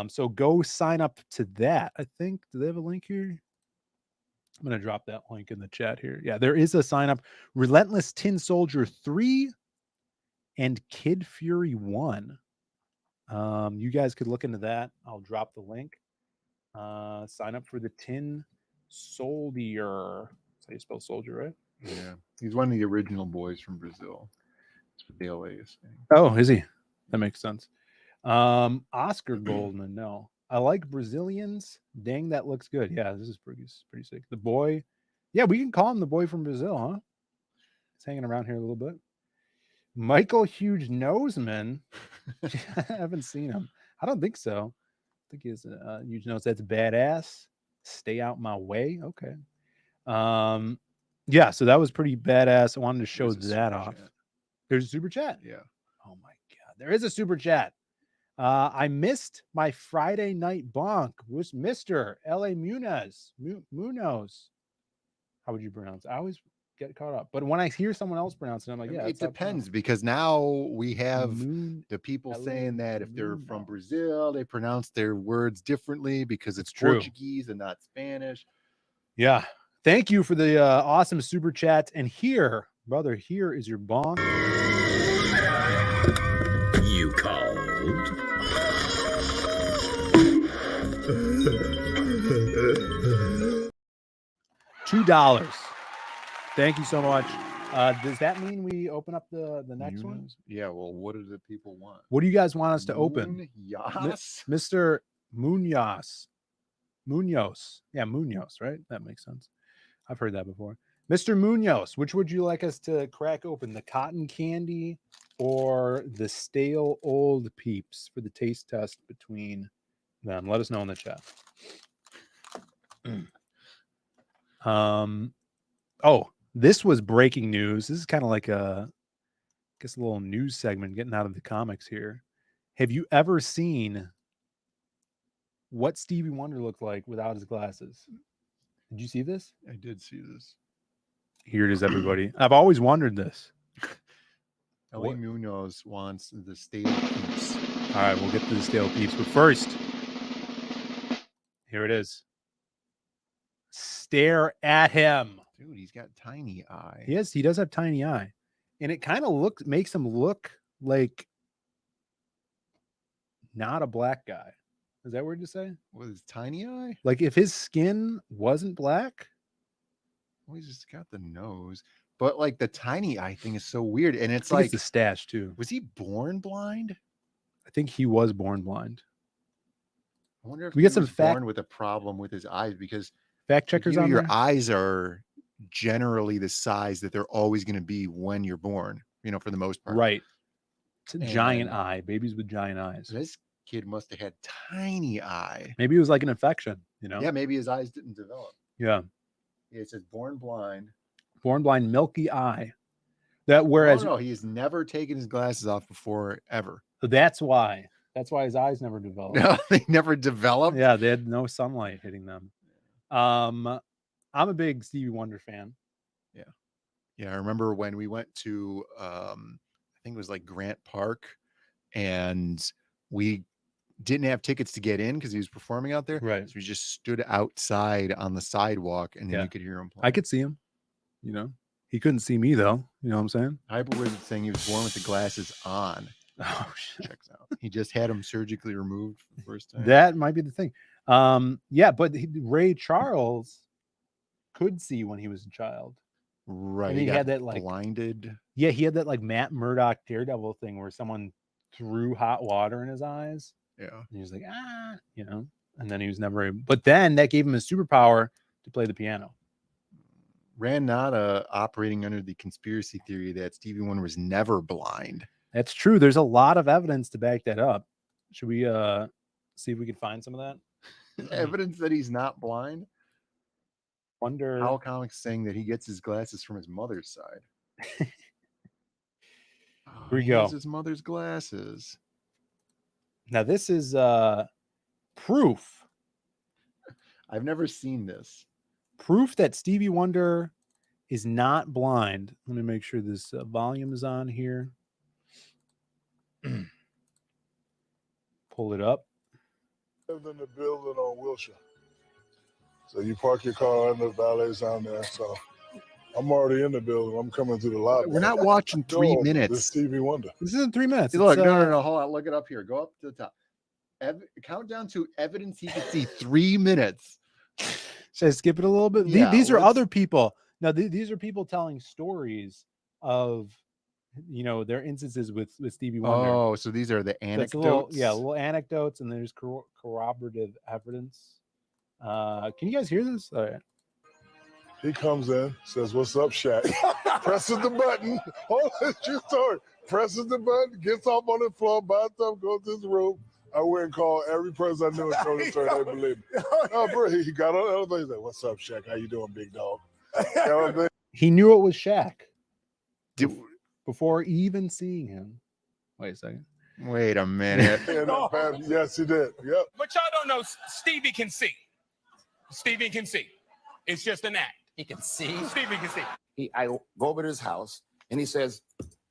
So go sign up to that. I think, do they have a link here? I'm going to drop that link in the chat here. Yeah, there is a sign up. Relentless Tin Soldier 3 and Kid Fury 1. You guys could look into that. I'll drop the link. Sign up for the Tin Soldier. That's how you spell soldier, right? Yeah. He's one of the original boys from Brazil. That's what the LA is saying. Oh, is he? That makes sense. Oscar Goldman. No, I like Brazilians. Dang, that looks good. Yeah, this is pretty sick. The boy. Yeah, we can call him the boy from Brazil, huh? He's hanging around here a little bit. Michael Huge Noseman. I haven't seen him. I don't think so. I think he has a huge nose. That's badass. Stay out my way. Okay. Yeah, so that was pretty badass. I wanted to show that off. There's a super chat. Yeah. Oh my god. There is a super chat. I missed my Friday night bonk with Mr. L.A. Munoz. Munoz. How would you pronounce it? I always get caught up. But when I hear someone else pronounce it, I'm like, yeah. It depends because now we have the people saying that if they're from Brazil, they pronounce their words differently because it's Portuguese and not Spanish. Yeah. Thank you for the awesome super chat. And here, brother, here is your bonk. called $2. Thank you so much. Does that mean we open up the next one? Yeah. Well, what do the people want? What do you guys want us to open? Yes. Mr. Munoz. Yeah, Munoz, right? That makes sense. I've heard that before. Mr. Munoz, which would you like us to crack open? The cotton candy or the stale old peeps for the taste test between them? Let us know in the chat. Oh, this was breaking news. This is kind of like a little news segment getting out of the comics here. Have you ever seen what Stevie Wonder looked like without his glasses? Did you see this? I did see this. Here it is, everybody. I've always wondered this. Ellie Munoz wants the stale peeps. All right, we'll get to the stale peeps. But first, here it is. Stare at him. Dude, he's got tiny eye. Yes, he does have tiny eye. And it kind of makes him look like not a black guy. Is that weird to say? With his tiny eye? Like if his skin wasn't black? Well, he's just got the nose. But like the tiny eye thing is so weird. And it's like like the stash too. Was he born blind? I think he was born blind. I wonder if we he get some was born with a problem with his eyes, because fact checkers on your there? eyes are generally the size that they're always going to be when you're born, for the most part. Right. It's a giant eye. Babies with giant eyes. This kid must have had tiny eye. Maybe it was like an infection, Yeah, maybe his eyes didn't develop. Yeah. It says born blind. Born blind, milky eye. Whereas no, he has never taken his glasses off before, ever. So that's why his eyes never developed. No, they never developed. Yeah, they had no sunlight hitting them. I'm a big Stevie Wonder fan. Yeah, I remember when we went to I think it was like Grant Park, and we didn't have tickets to get in because he was performing out there. Right. So we just stood outside on the sidewalk, and then you could hear him play. I could see him. He couldn't see me though. You know what I'm saying? Hyper was saying he was born with the glasses on. Oh shit. Checks out. He just had them surgically removed for the first time. That might be the thing. Yeah, but Ray Charles could see when he was a child. Right. And he had that like blinded. Yeah, he had that like Matt Murdock Daredevil thing where someone threw hot water in his eyes. Yeah. And he was like, and then he was never able. But then that gave him a superpower to play the piano. Nada operating under the conspiracy theory that Stevie Wonder was never blind. That's true. There's a lot of evidence to back that up. Should we see if we can find some of that? Evidence that he's not blind? Wonder. How Comics saying that he gets his glasses from his mother's side. Here we go. His mother's glasses. Now this is proof. I've never seen this. Proof that Stevie Wonder is not blind. Let me make sure this volume is on here. Pull it up. Lived in the building on Wilshire. So you park your car and the valet's down there. So I'm already in the building. I'm coming through the lobby. We're not watching 3 minutes. This Stevie Wonder. This isn't 3 minutes. Hey, look, no. Hold on. Look it up here. Go up to the top. Count down to evidence he could see 3 minutes. Should I skip it a little bit? Yeah, these are other people. Now, these are people telling stories of, their instances with Stevie Wonder. Oh, so these are the anecdotes? Little anecdotes, and there's corroborative evidence. Can you guys hear this? All right. He comes in, says, "What's up, Shaq?" Presses the button. Oh, it's true story. Presses the button, gets off on the floor, buys stuff, goes to his room. I went and called every person I knew and told the story. They believe me. No, bro, he got on the other thing. He's like, "What's up, Shaq? How you doing, big dog?" He knew it was Shaq before even seeing him. Wait a second. Wait a minute. Yes, he did. Yep. But y'all don't know Stevie can see. Stevie can see. It's just an act. He can see. Stevie can see. I go over to his house and he says,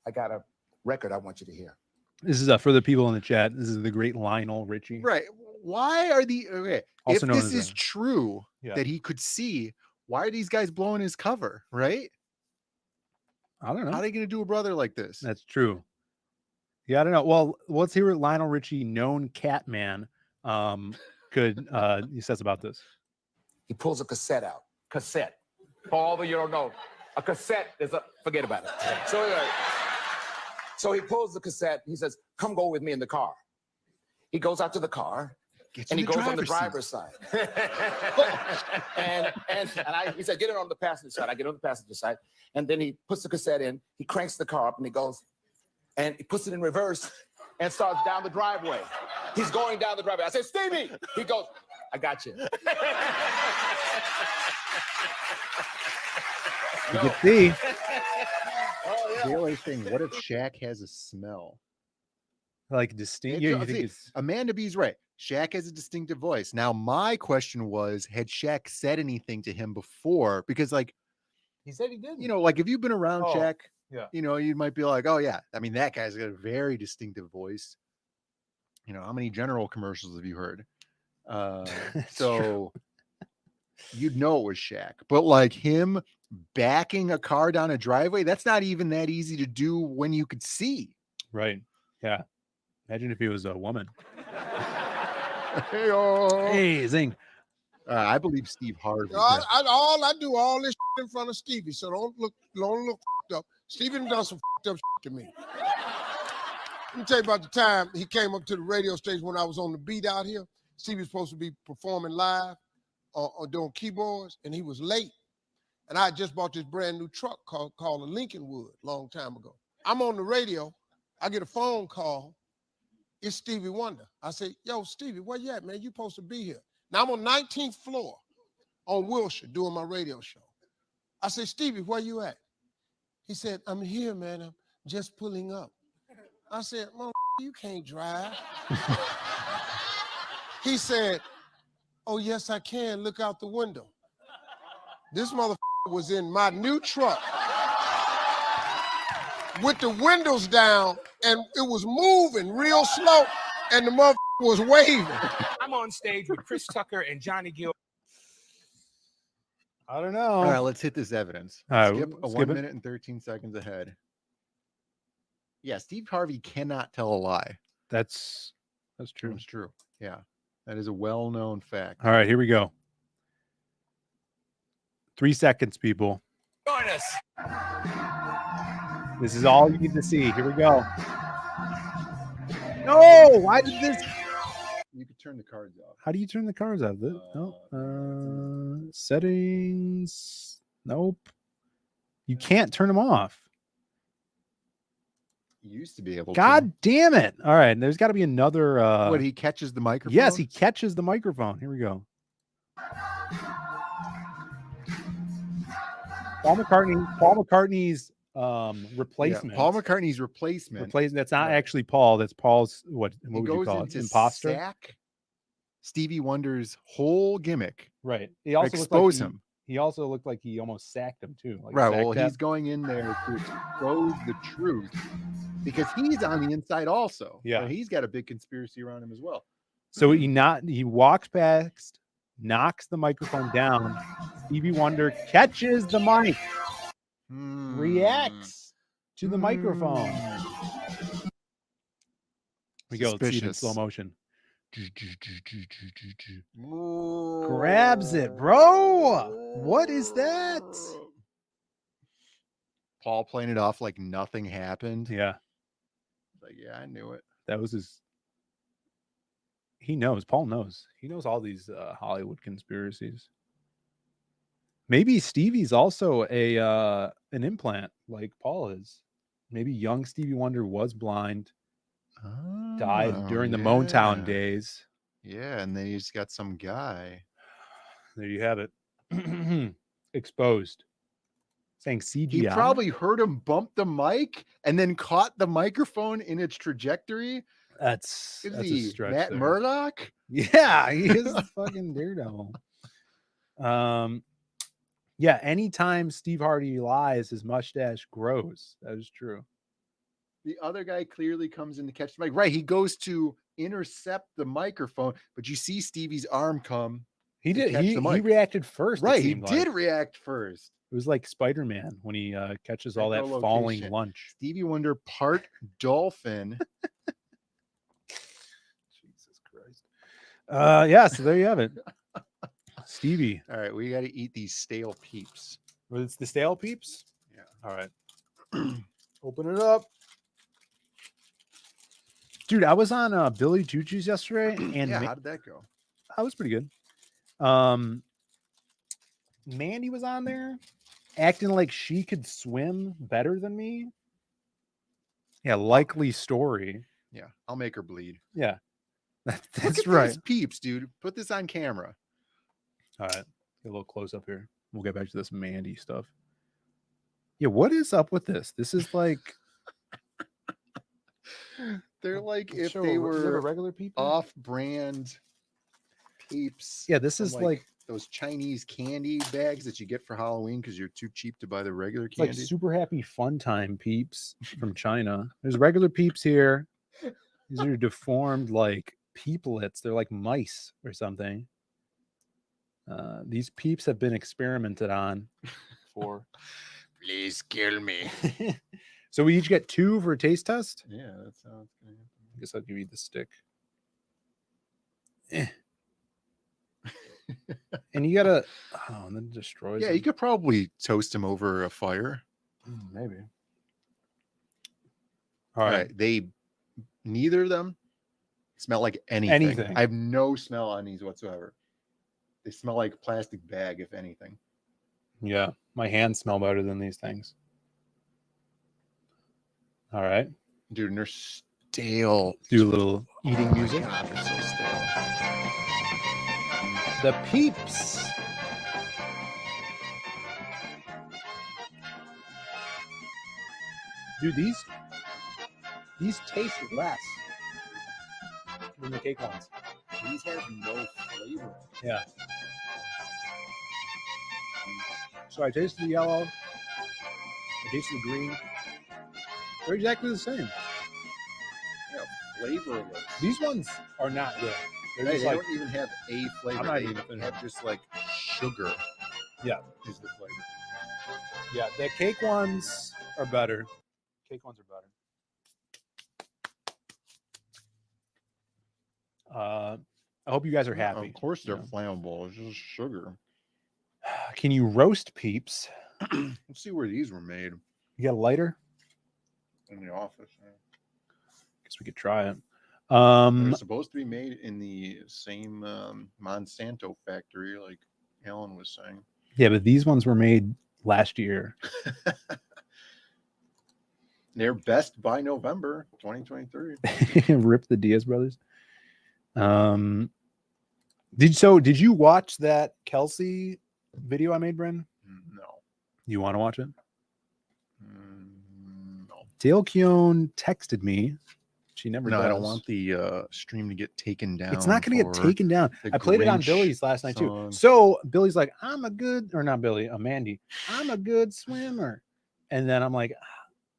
"I got a record I want you to hear." This is for the people in the chat. This is the great Lionel Richie. Right. Why are if known this as is true that he could see, why are these guys blowing his cover? Right. I don't know. How are they going to do a brother like this? That's true. Yeah, I don't know. Well, let's hear what Lionel Richie, known Catman, he says about this. He pulls a cassette out. Cassette. For all that you don't know, a cassette is forget about it. So he pulls the cassette. He says, "Come go with me in the car." He goes out to the car. And he goes on the driver's side. He said, "Get it on the passenger side." I get on the passenger side. And then he puts the cassette in. He cranks the car up and he goes, and he puts it in reverse and starts down the driveway. He's going down the driveway. I said, "Stevie!" He goes, "I got you." You can see. Taylor's saying, what if Shaq has a smell? Like distinct. Yeah, Yeah, you think it's Amanda B's right. Shaq has a distinctive voice. Now, my question was, had Shaq said anything to him before? Because, like, he said he didn't. You know, like if you've been around Shaq, yeah, you know, you might be like, oh yeah, I mean, that guy's got a very distinctive voice. You know, how many General commercials have you heard? So you'd know it was Shaq. But like him backing a car down a driveway, that's not even that easy to do when you could see. Right. Yeah. Imagine if he was a woman. Hey, zing. I believe Steve Harvey. I do all this in front of Stevie, so don't look up. Stevie done some up to me. Let me tell you about the time he came up to the radio station when I was on the beat out here. Stevie was supposed to be performing live or doing keyboards, and he was late. And I just bought this brand new truck called a Lincolnwood a long time ago. I'm on the radio. I get a phone call. It's Stevie Wonder. I say, "Yo, Stevie, where you at, man? You supposed to be here." Now I'm on 19th floor on Wilshire doing my radio show. I say, "Stevie, where you at?" He said, "I'm here, man. I'm just pulling up." I said, "Well, you can't drive." He said, "Oh, yes, I can. Look out the window." This motherfucker was in my new truck with the windows down, and it was moving real slow, and the motherfucker was waving. I'm on stage with Chris Tucker and Johnny Gill. I don't know. All right, let's hit this evidence. All right, skip skip 1 it. minute and 13 seconds ahead. Yeah, Steve Harvey cannot tell a lie. That's true. It's true. Yeah, that is a well-known fact. All right, here we go. 3 seconds, people. Join us. This is all you need to see. Here we go. No, why did this? You could turn the cards off. How do you turn the cards off? Settings. Nope. You can't turn them off. You used to be able to. God damn it. All right. There's got to be another. What, he catches the microphone? Yes, he catches the microphone. Here we go. Paul McCartney's replacement. Yeah, Paul McCartney's replacement. That's not actually Paul. That's Paul's what would you call it? Into Imposter. Sack Stevie Wonder's whole gimmick. Right. He also expose him. He also looked like he almost sacked him too. Like right. Well, he's going in there to expose the truth because he's on the inside also. Yeah. So he's got a big conspiracy around him as well. So he walks past, knocks the microphone down. Stevie Wonder catches the mic, reacts to the microphone. We go. Let's see it in slow motion. Grabs it, bro. What is that? Paul playing it off like nothing happened. Yeah. Like, yeah, I knew it. That was his. He knows. Paul knows. He knows all these Hollywood conspiracies. Maybe Stevie's also an implant like Paul is. Maybe young Stevie Wonder was blind. Died during the Motown days. Yeah, and then he's got some guy. There you have it. Exposed. Saying CGI. He probably heard him bump the mic and then caught the microphone in its trajectory. That's a stretch. Matt there. Murdock? Yeah, he is a fucking daredevil. Yeah, anytime Steve Harvey lies, his mustache grows. That is true. The other guy clearly comes in to catch the mic. Right, he goes to intercept the microphone, but you see Stevie's arm come. He did. He reacted first. Right, he did react first. It was like Spider-Man when he catches all that falling Echolocation. lunch. Stevie Wonder part dolphin. Jesus Christ. Yeah, so there you have it. Stevie. All right, we got to eat these stale peeps. Well, it's the stale peeps? Yeah. All right. Open it up. Dude, I was on Billy Juju's yesterday, and yeah, how did that go? That was pretty good. Mandy was on there acting like she could swim better than me. Yeah, likely story. Yeah, I'll make her bleed. Yeah. That's Look at right. these peeps, dude. Put this on camera. All right. Get a little close up here. We'll get back to this Mandy stuff. Yeah, what is up with this? This is like they're like if show they a were regular people off-brand peeps. Yeah, this is from, like those Chinese candy bags that you get for Halloween because you're too cheap to buy the regular like candy. super happy fun time peeps from China. There's regular peeps here. These are deformed like peeplets. They're like mice or something. These peeps have been experimented on for. Please kill me. So we each get 2 for a taste test. Yeah, that's how it's gonna happen. I guess I'll give you the stick. And you gotta and then destroys Yeah, them. you could probably toast them over a fire. Maybe. All right. They neither of them smell like anything. Anything. I have no smell on these whatsoever. They smell like a plastic bag, if anything. Yeah, my hands smell better than these things. All right. Dude, and they're stale. Do a little eating music. God, they're so stale. The peeps. Dude, these taste less than the cake ones. These have no flavor. Yeah. So I tasted the yellow. I tasted the green. They're exactly the same. Yeah, flavorless. These ones are not good. They're They just like, don't even have a flavor. I'm not They even finished. have just like sugar. Yeah. Is the flavor. Yeah, the cake ones are better. Cake ones are better. I hope you guys are happy. Of course they're flammable. It's just sugar. Can you roast peeps? Let's see where these were made. You got a lighter? In the office. Yeah. Guess we could try it. They're supposed to be made in the same Monsanto factory, like Alan was saying. Yeah, but these ones were made last year. They're best by November 2023. Rip the Diaz brothers. Did you watch that Kelsey video I made, Bren? No. You want to watch it? No. Dale Keown texted me. She never does. I don't want the stream to get taken down. It's not going to get taken down. the I played it on Grinch Billy's last night too. song. So Billy's like, Mandy, I'm a good swimmer. And then I'm like,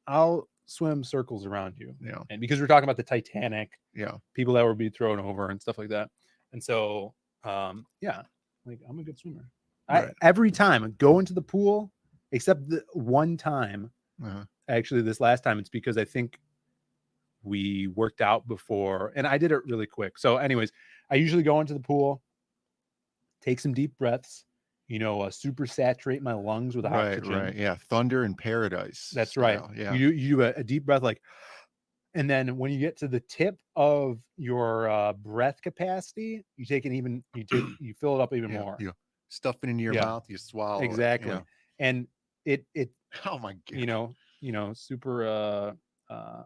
I'll swim circles around you. Yeah. And because we're talking about the Titanic, Yeah. people that would be thrown over and stuff like that. And so, yeah, like I'm a good swimmer. Right. Every time I go into the pool, except the one time, actually this last time, it's because I think we worked out before and I did it really quick. So anyways, I usually go into the pool, take some deep breaths, super saturate my lungs with oxygen. Right. Yeah. Thunder in Paradise. That's style. right. Yeah. You do a deep breath, like, and then when you get to the tip of your breath capacity, you fill it up even more. You stuff it into your mouth, you swallow. Exactly. It, And it oh my God. Super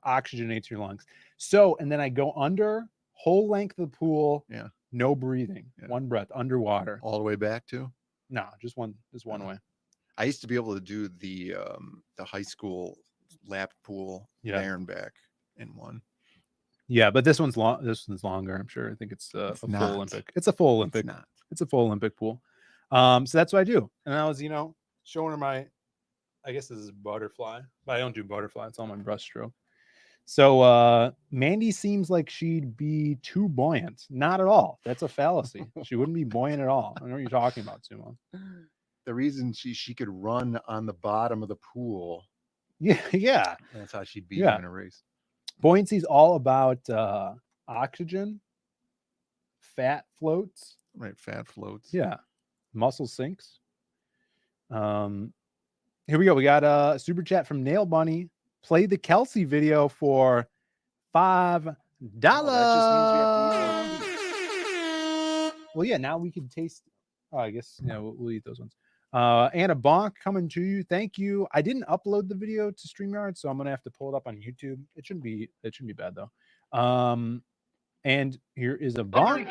oxygenates your lungs. So, and then I go under whole length of the pool. Yeah. No breathing. Yeah. One breath underwater. All the way back to? No, just one way. I used to be able to do the high school lap pool there and back in one. Yeah, but this one's long. This one's longer. I'm sure. I think it's a full Olympic. It's a full Olympic. It's a full Olympic pool. So that's what I do. And I was, showing her my. I guess this is butterfly, but I don't do butterfly. It's on my breaststroke. So Mandy seems like she'd be too buoyant. Not at all. That's a fallacy. She wouldn't be buoyant at all. I know what you're talking about, Sumo. the reason she could run on the bottom of the pool. Yeah. That's how she'd beat you in a race. Buoyancy is all about oxygen, fat floats. Right, fat floats. Yeah. Muscle sinks. Here we go. We got a super chat from Nail Bunny. Play the Kelsey video for $5. That just means we have to eat those. Well, yeah, now we can taste. Oh, I guess we'll eat those ones. Anna Bonk coming to you. Thank you. I didn't upload the video to StreamYard, so I'm gonna have to pull it up on YouTube. It shouldn't be bad though. And here is a Bonk.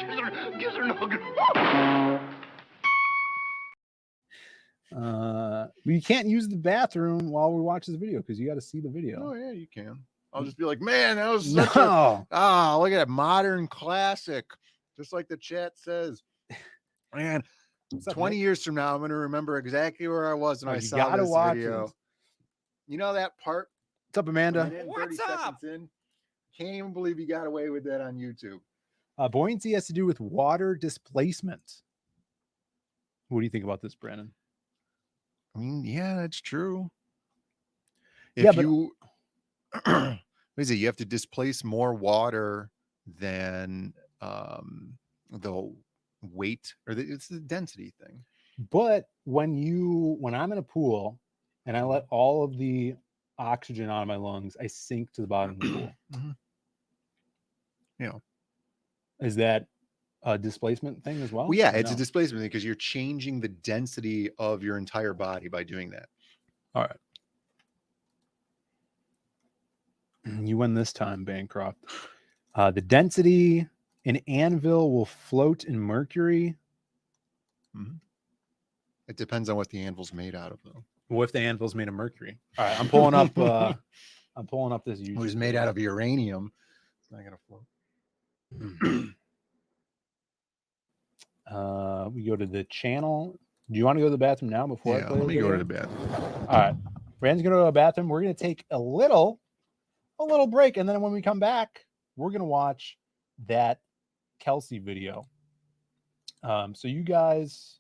We can't use the bathroom while we watch this video because you got to see the video. Oh yeah, you can. I'll just be like, man, that was No. such look at that modern classic, just like the chat says. Man, 20 years from now, I'm gonna remember exactly where I was when I saw this video. This. You know that part? What's up, Amanda? 30 seconds in. Can't even believe you got away with that on YouTube. Buoyancy has to do with water displacement. What do you think about this, Brandon? I mean, yeah, that's true. Yeah, If you what is it? You have to displace more water than the weight, or it's the density thing. But when I'm in a pool and I let all of the oxygen out of my lungs, I sink to the bottom of the pool. Yeah. Is that a displacement thing as well? Well, yeah, it's a displacement thing because you're changing the density of your entire body by doing that. All right. You win this time, Bancroft. The density in anvil will float in mercury. It depends on what the anvil's made out of, though. What if the anvil's made of mercury? All right, I'm pulling up. I'm pulling up this. It was made out of uranium. It's not gonna float. We go to the channel. Do you want to go to the bathroom now before I play? Let me go to the bathroom. All right, Brandon's gonna go to the bathroom. We're gonna take a little break, and then when we come back, we're gonna watch that Kelsey video. So you guys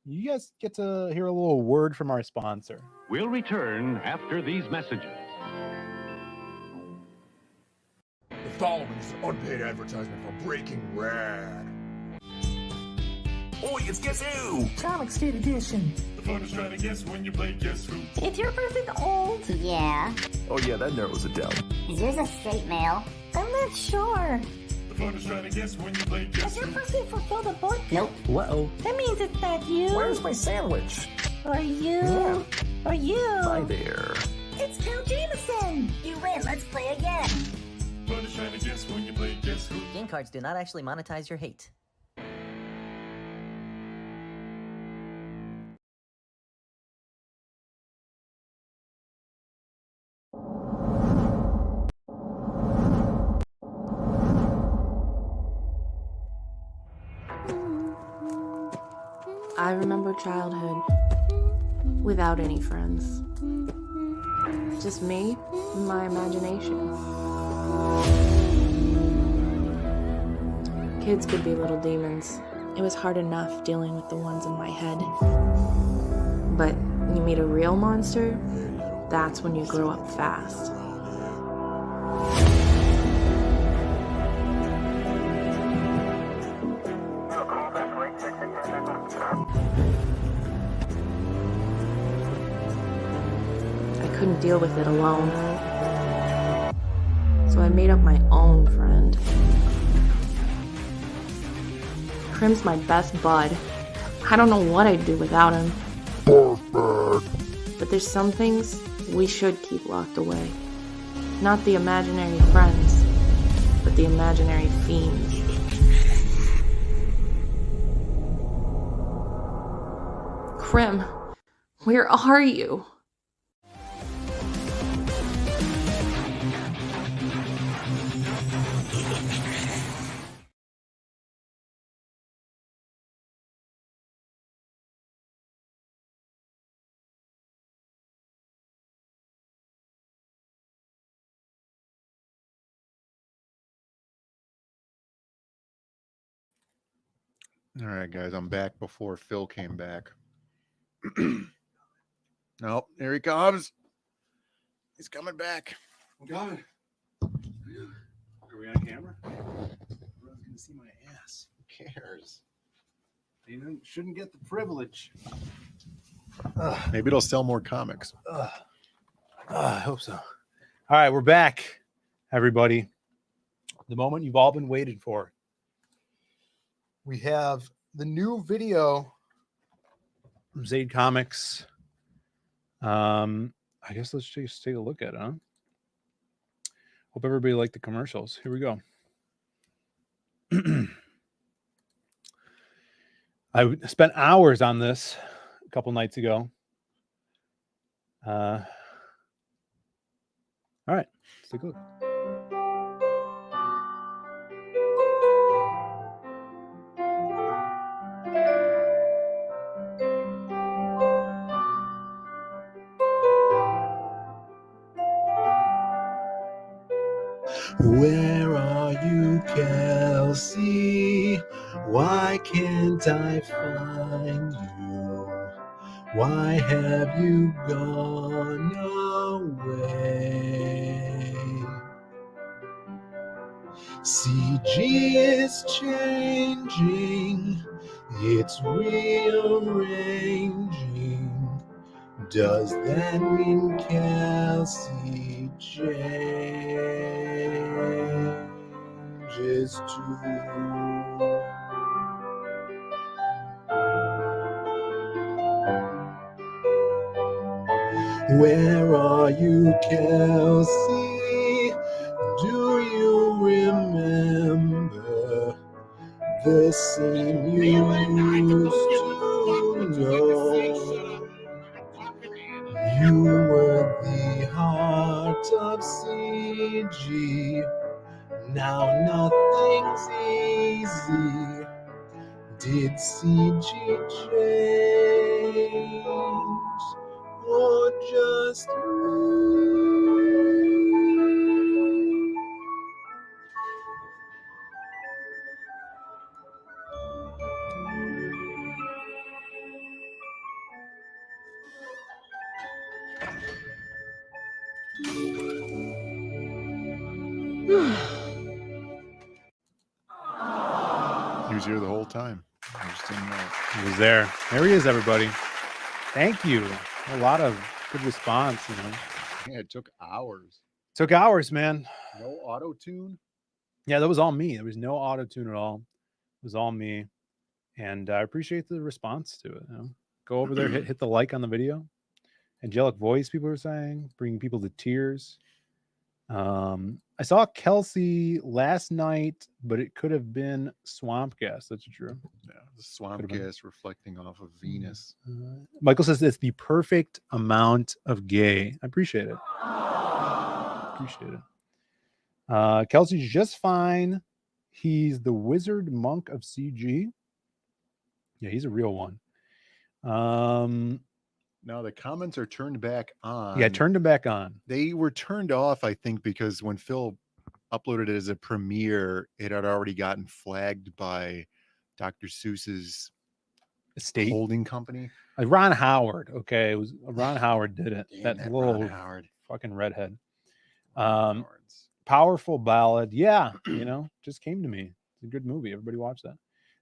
get to hear a little word from our sponsor. We'll return after these messages. The following is an unpaid advertisement for Breaking Rad. Oi, it's Guess Who! Comic State Edition. The fun is trying to guess when you play Guess Who. Is your person old? Yeah. Oh yeah, that narrows it down. Is yours a straight male? I'm not sure. The fun is trying to guess when you play Guess Has your Who. person fulfilled a book? Nope. Uh-oh. That means it's not you. Where's my sandwich? Are you? Yeah. Are you? Hi there. It's Count Jameson. You win. Let's play again. Fun is trying to guess when you play Guess Who. Game cards do not actually monetize your hate. I remember childhood without any friends. Just me and my imagination. Kids could be little demons. It was hard enough dealing with the ones in my head. But you meet a real monster, that's when you grow up fast. I couldn't deal with it alone. So I made up my own friend. Krim's my best bud. I don't know what I'd do without him. But there's some things we should keep locked away. Not the imaginary friends, but the imaginary fiends. Krim, where are you? All right, guys, I'm back before Phil came back. Nope, here he comes. He's coming back. God. Are we on camera? Everyone's gonna see my ass. Who cares? You shouldn't get the privilege. Maybe it'll sell more comics. I hope so. All right, we're back, everybody. The moment you've all been waiting for. We have the new video from Zaid Comics. I guess let's just take a look at it, huh? Hope everybody liked the commercials. Here we go. I spent hours on this a couple nights ago. All right, let's take a look. Where are you, Kelsey? Why can't I find you? Why have you gone away? CG is changing, it's rearranging. Does that mean Kelsey changes too? Where are you, Kelsey? Do you remember the scene you used to know? You were the heart of CG. Now nothing's easy. Did CG change? Or just me? He was here the whole time. I just didn't know. He was there. There he is, everybody. Thank you. A lot of good response, you know. Yeah, it took hours. Took hours, man. No auto tune. Yeah, that was all me. There was no auto tune at all. It was all me. And I appreciate the response to it. You know? Go over there, hit the like on the video. Angelic voice, people are saying, bringing people to tears. I saw Kelsey last night, but it could have been swamp gas. That's true. Yeah, the swamp gas reflecting off of Venus. Michael says it's the perfect amount of gay. I appreciate it. Appreciate it. Kelsey's just fine. He's the wizard monk of CG. Yeah, he's a real one. Now the comments are turned back on. Yeah, turned them back on. They were turned off, I think, because when Phil uploaded it as a premiere, it had already gotten flagged by Dr. Seuss's estate holding company. Ron Howard. Okay, it was Ron Howard did it. Damn that little Ron Howard. Fucking redhead. Powerful ballad. Yeah, you know, just came to me. It's a good movie. Everybody watch that.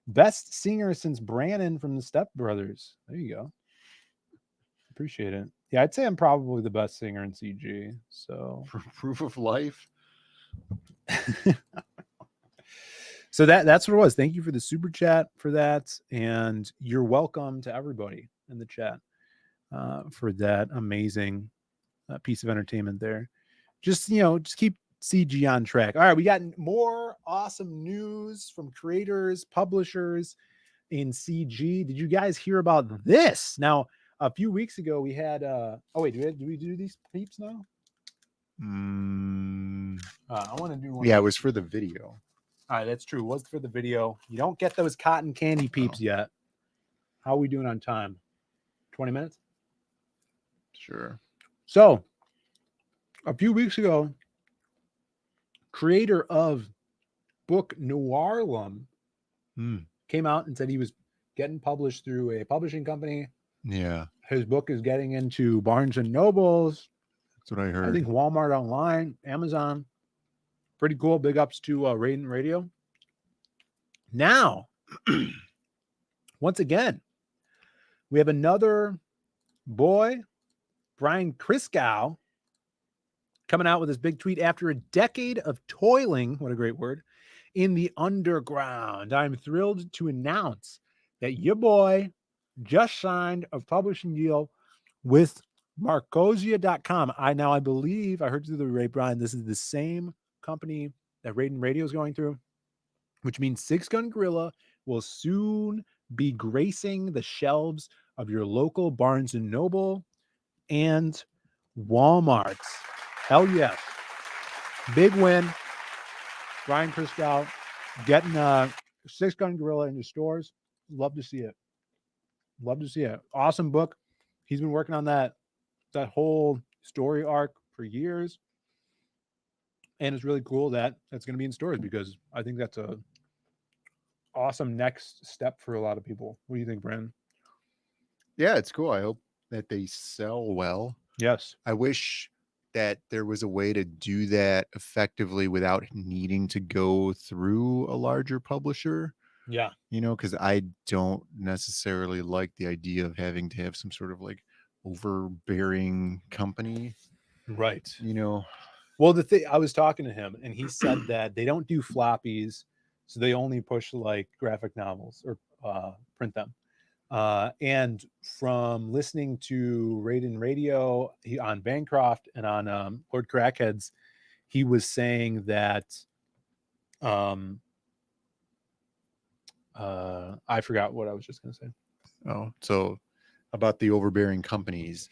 Best singer since Brannon from the Step Brothers. There you go. Appreciate it. Yeah, I'd say I'm probably the best singer in CG. So proof of life. So that's what it was. Thank you for the super chat for that, and you're welcome to everybody in the chat for that amazing piece of entertainment there. Just just keep CG on track. All right, we got more awesome news from creators, publishers in CG. Did you guys hear about this? Now, a few weeks ago, we had. Oh wait, do we do these peeps now? I want to do one. Yeah, it was for the video. All right, that's true. It was for the video. You don't get those cotton candy peeps yet. How are we doing on time? 20 minutes? Sure. So, a few weeks ago, creator of book Noirlum came out and said he was getting published through a publishing company Yeah, His book is getting into Barnes and Nobles. that's what I heard. I think Walmart online, Amazon. Pretty cool. Big ups to Raiden Radio. Now, once again, we have another boy, Brian Kriskow, coming out with his big tweet after a decade of toiling. What a great word. In the underground. I'm thrilled to announce that your boy just signed a publishing deal with Marcosia.com. I believe I heard through the Ray Brian, this is the same company that Raiden Radio is going through, which means Six Gun Gorilla will soon be gracing the shelves of your local Barnes and Noble and Walmarts. Hell yes. Big win. Brian Kriskow getting Six Gun Gorilla into stores. Love to see it. Love to see it. Awesome book. He's been working on that whole story arc for years. And it's really cool that it's going to be in stores because I think that's a awesome next step for a lot of people. What do you think, Brandon? Yeah, it's cool. I hope that they sell well. Yes. I wish that there was a way to do that effectively without needing to go through a larger publisher. Yeah. Because I don't necessarily like the idea of having to have some sort of like overbearing company. Right. Well, the thing, I was talking to him and he said that they don't do floppies. So they only push like graphic novels or print them. And from listening to Raiden Radio on Bancroft and on Lord Crackheads, he was saying that I forgot what I was just going to say. Oh, so about the overbearing companies,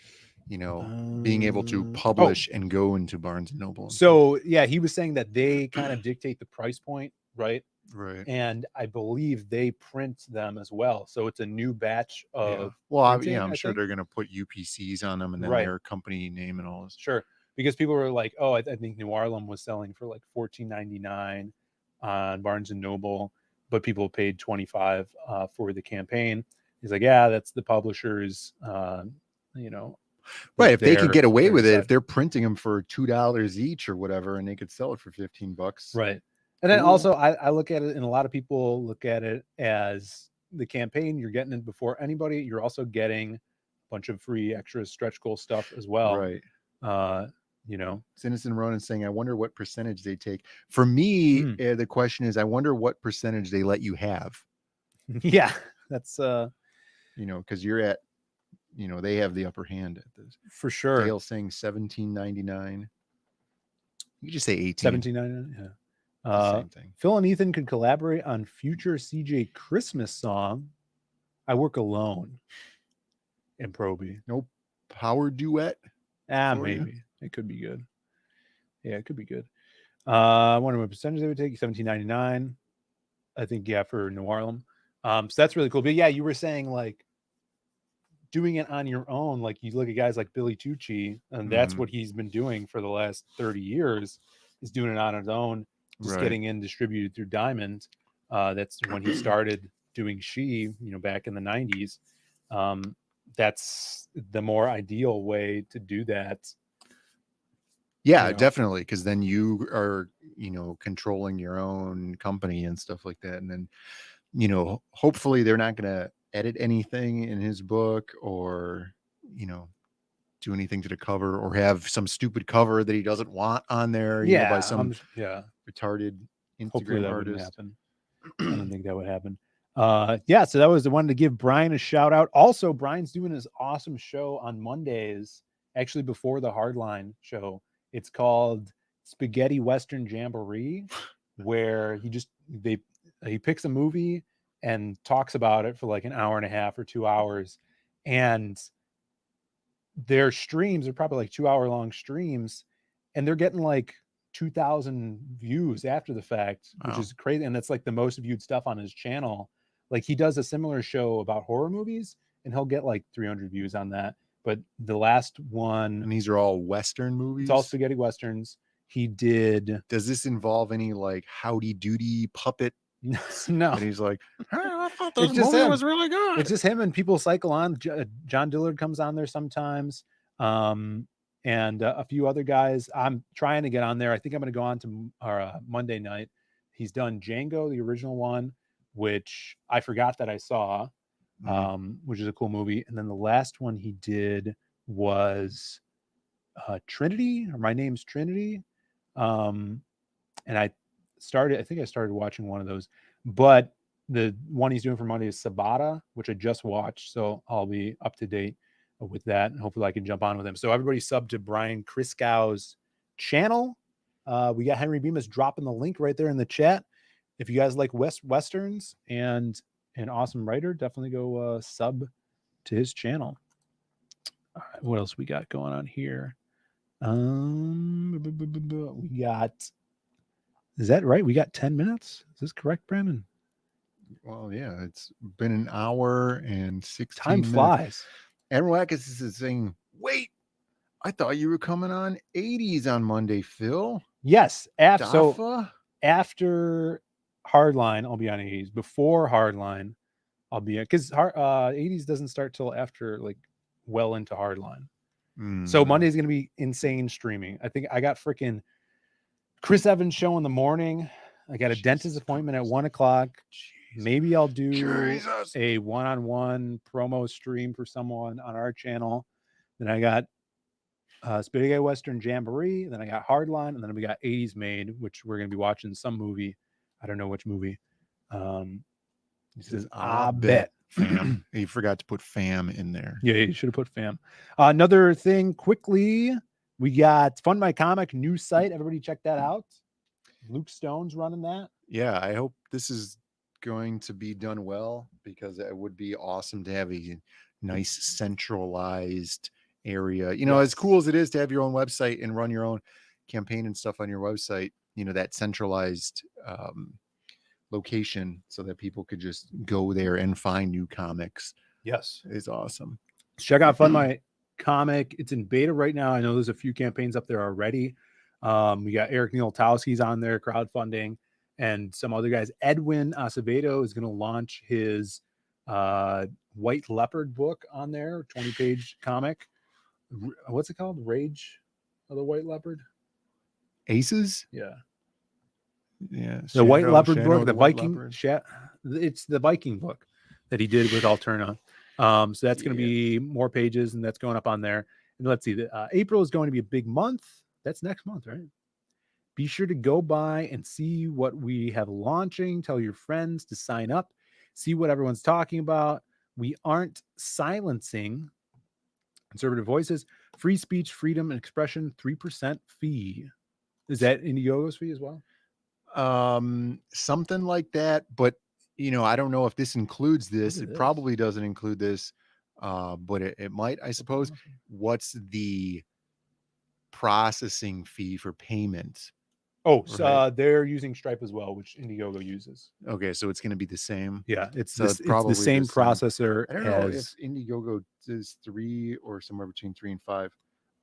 being able to publish and go into Barnes and Noble. So yeah, he was saying that they kind of dictate the price point, right? Right. And I believe they print them as well. So it's a new batch of. Well, printing, I'm I sure think. they're going to put UPCs on them and then Right. their company name and all this. Sure. Because people were like, oh, I think New Harlem was selling for like $14.99 on Barnes and Noble, but people paid $25 for the campaign. He's like, yeah, that's the publisher's, Right. If they could get away with it, side. if they're printing them for $2 each or whatever, and they could sell it for $15. Right. And then also I look at it, and a lot of people look at it as the campaign. You're getting it before anybody. You're also getting a bunch of free extra stretch goal stuff as well. Right. Citizen Ronan saying, I wonder what percentage they take. For me, the question is, I wonder what percentage they let you have. Yeah, that's because you're at, they have the upper hand at this. For sure. Dale saying $17.99. You just say 18. $17.99. Yeah. Same thing. Phil and Ethan could collaborate on future CJ Christmas song. I Work Alone. And Proby. Nope. Power duet. Maybe it could be good. Yeah, it could be good. I wonder what percentage they would take. $17.99. I think for New Harlem. So that's really cool. But yeah, you were saying like doing it on your own. Like you look at guys like Billy Tucci, and that's what he's been doing for the last 30 years. Is doing it on his own. Just getting in distributed through Diamond. That's when he started doing She, back in the 90s. That's the more ideal way to do that. Yeah, definitely. Because then you are, controlling your own company and stuff like that. And then, hopefully they're not going to edit anything in his book or, do anything to the cover or have some stupid cover that he doesn't want on there. By some retarded Instagram artist. Happen. I don't think that would happen. So that was the one to give Brian a shout out. Also, Brian's doing his awesome show on Mondays, actually before the Hardline show. It's called Spaghetti Western Jamboree, where he picks a movie and talks about it for like an hour and a half or 2 hours, and their streams are probably like 2 hour long streams, and they're getting like 2,000 views after the fact, which is crazy. And that's like the most viewed stuff on his channel. Like he does a similar show about horror movies and he'll get like 300 views on that. But the last one, and these are all Western movies. It's all spaghetti Westerns. He did. Does this involve any like Howdy Doody puppet No. And he's like, hey, I thought It's this just movie him. was really good. It's just him, and people cycle on. John Dillard comes on there sometimes, and a few other guys. I'm trying to get on there. I think I'm going to go on to our Monday night. He's done Django, the original one, which I forgot that I saw, which is a cool movie. And then the last one he did was Trinity, or My Name's Trinity. And I think I started watching one of those, but the one he's doing for Monday is Sabata, which I just watched. So I'll be up to date with that. And hopefully I can jump on with him. So everybody sub to Brian Kriskow's channel. We got Henry Bemis dropping the link right there in the chat. If you guys like Westerns and an awesome writer, definitely go sub to his channel. All right, what else we got going on here? We got, is that right? We got 10 minutes. Is this correct, Brandon? Well, yeah, it's been an hour and 16 Time minutes. flies. Admiral Atkins is saying, wait, I thought you were coming on 80s on Monday, Phil. Yes. After Hardline, I'll be on 80s. Before Hardline, I'll be, because 80s doesn't start till after, like, well into Hardline. So Monday's going to be insane streaming. I think I got freaking Chris Evans show in the morning. I got a dentist appointment at 1:00. Maybe I'll do a one-on-one promo stream for someone on our channel. Then I got Spaghetti Western Jamboree. Then I got Hardline, and then we got 80s Made, which we're going to be watching some movie. I don't know which movie. He says, I bet. Fam. He forgot to put fam in there. Yeah, you should have put fam. Another thing quickly, we got Fund My Comic new site. Everybody check that out. Luke Stone's running that. Yeah, I hope this is going to be done well, because it would be awesome to have a nice centralized area. You know, as cool as it is to have your own website and run your own campaign and stuff on your website, you know, that centralized location so that people could just go there and find new comics. Yes, is awesome. Check out Fund My Comic. It's in beta right now. I know there's a few campaigns up there already. We got Eric Nieltowski's on there crowdfunding, and some other guys. Edwin Acevedo is going to launch his White Leopard book on there, 20-page comic. What's it called? Rage of the White Leopard? Aces? Yeah. Yeah. The White Leopard book, the Viking. It's the Viking book that he did with Alterna. So that's going to be more pages, and that's going up on there. And let's see, April is going to be a big month. That's next month, right? Be sure to go by and see what we have launching. Tell your friends to sign up. See what everyone's talking about. We aren't silencing conservative voices. Free speech, freedom, and expression, 3% fee. Is that Indiegogo's fee as well? Something like that, but you know, I don't know if this includes this. It probably doesn't include this, but it might, I suppose. What's the processing fee for payment? Oh, so they're using Stripe as well, which Indiegogo uses. Okay, so it's going to be the same. Yeah, it's so it's the same processor. I don't know if Indiegogo is 3 or somewhere between 3 and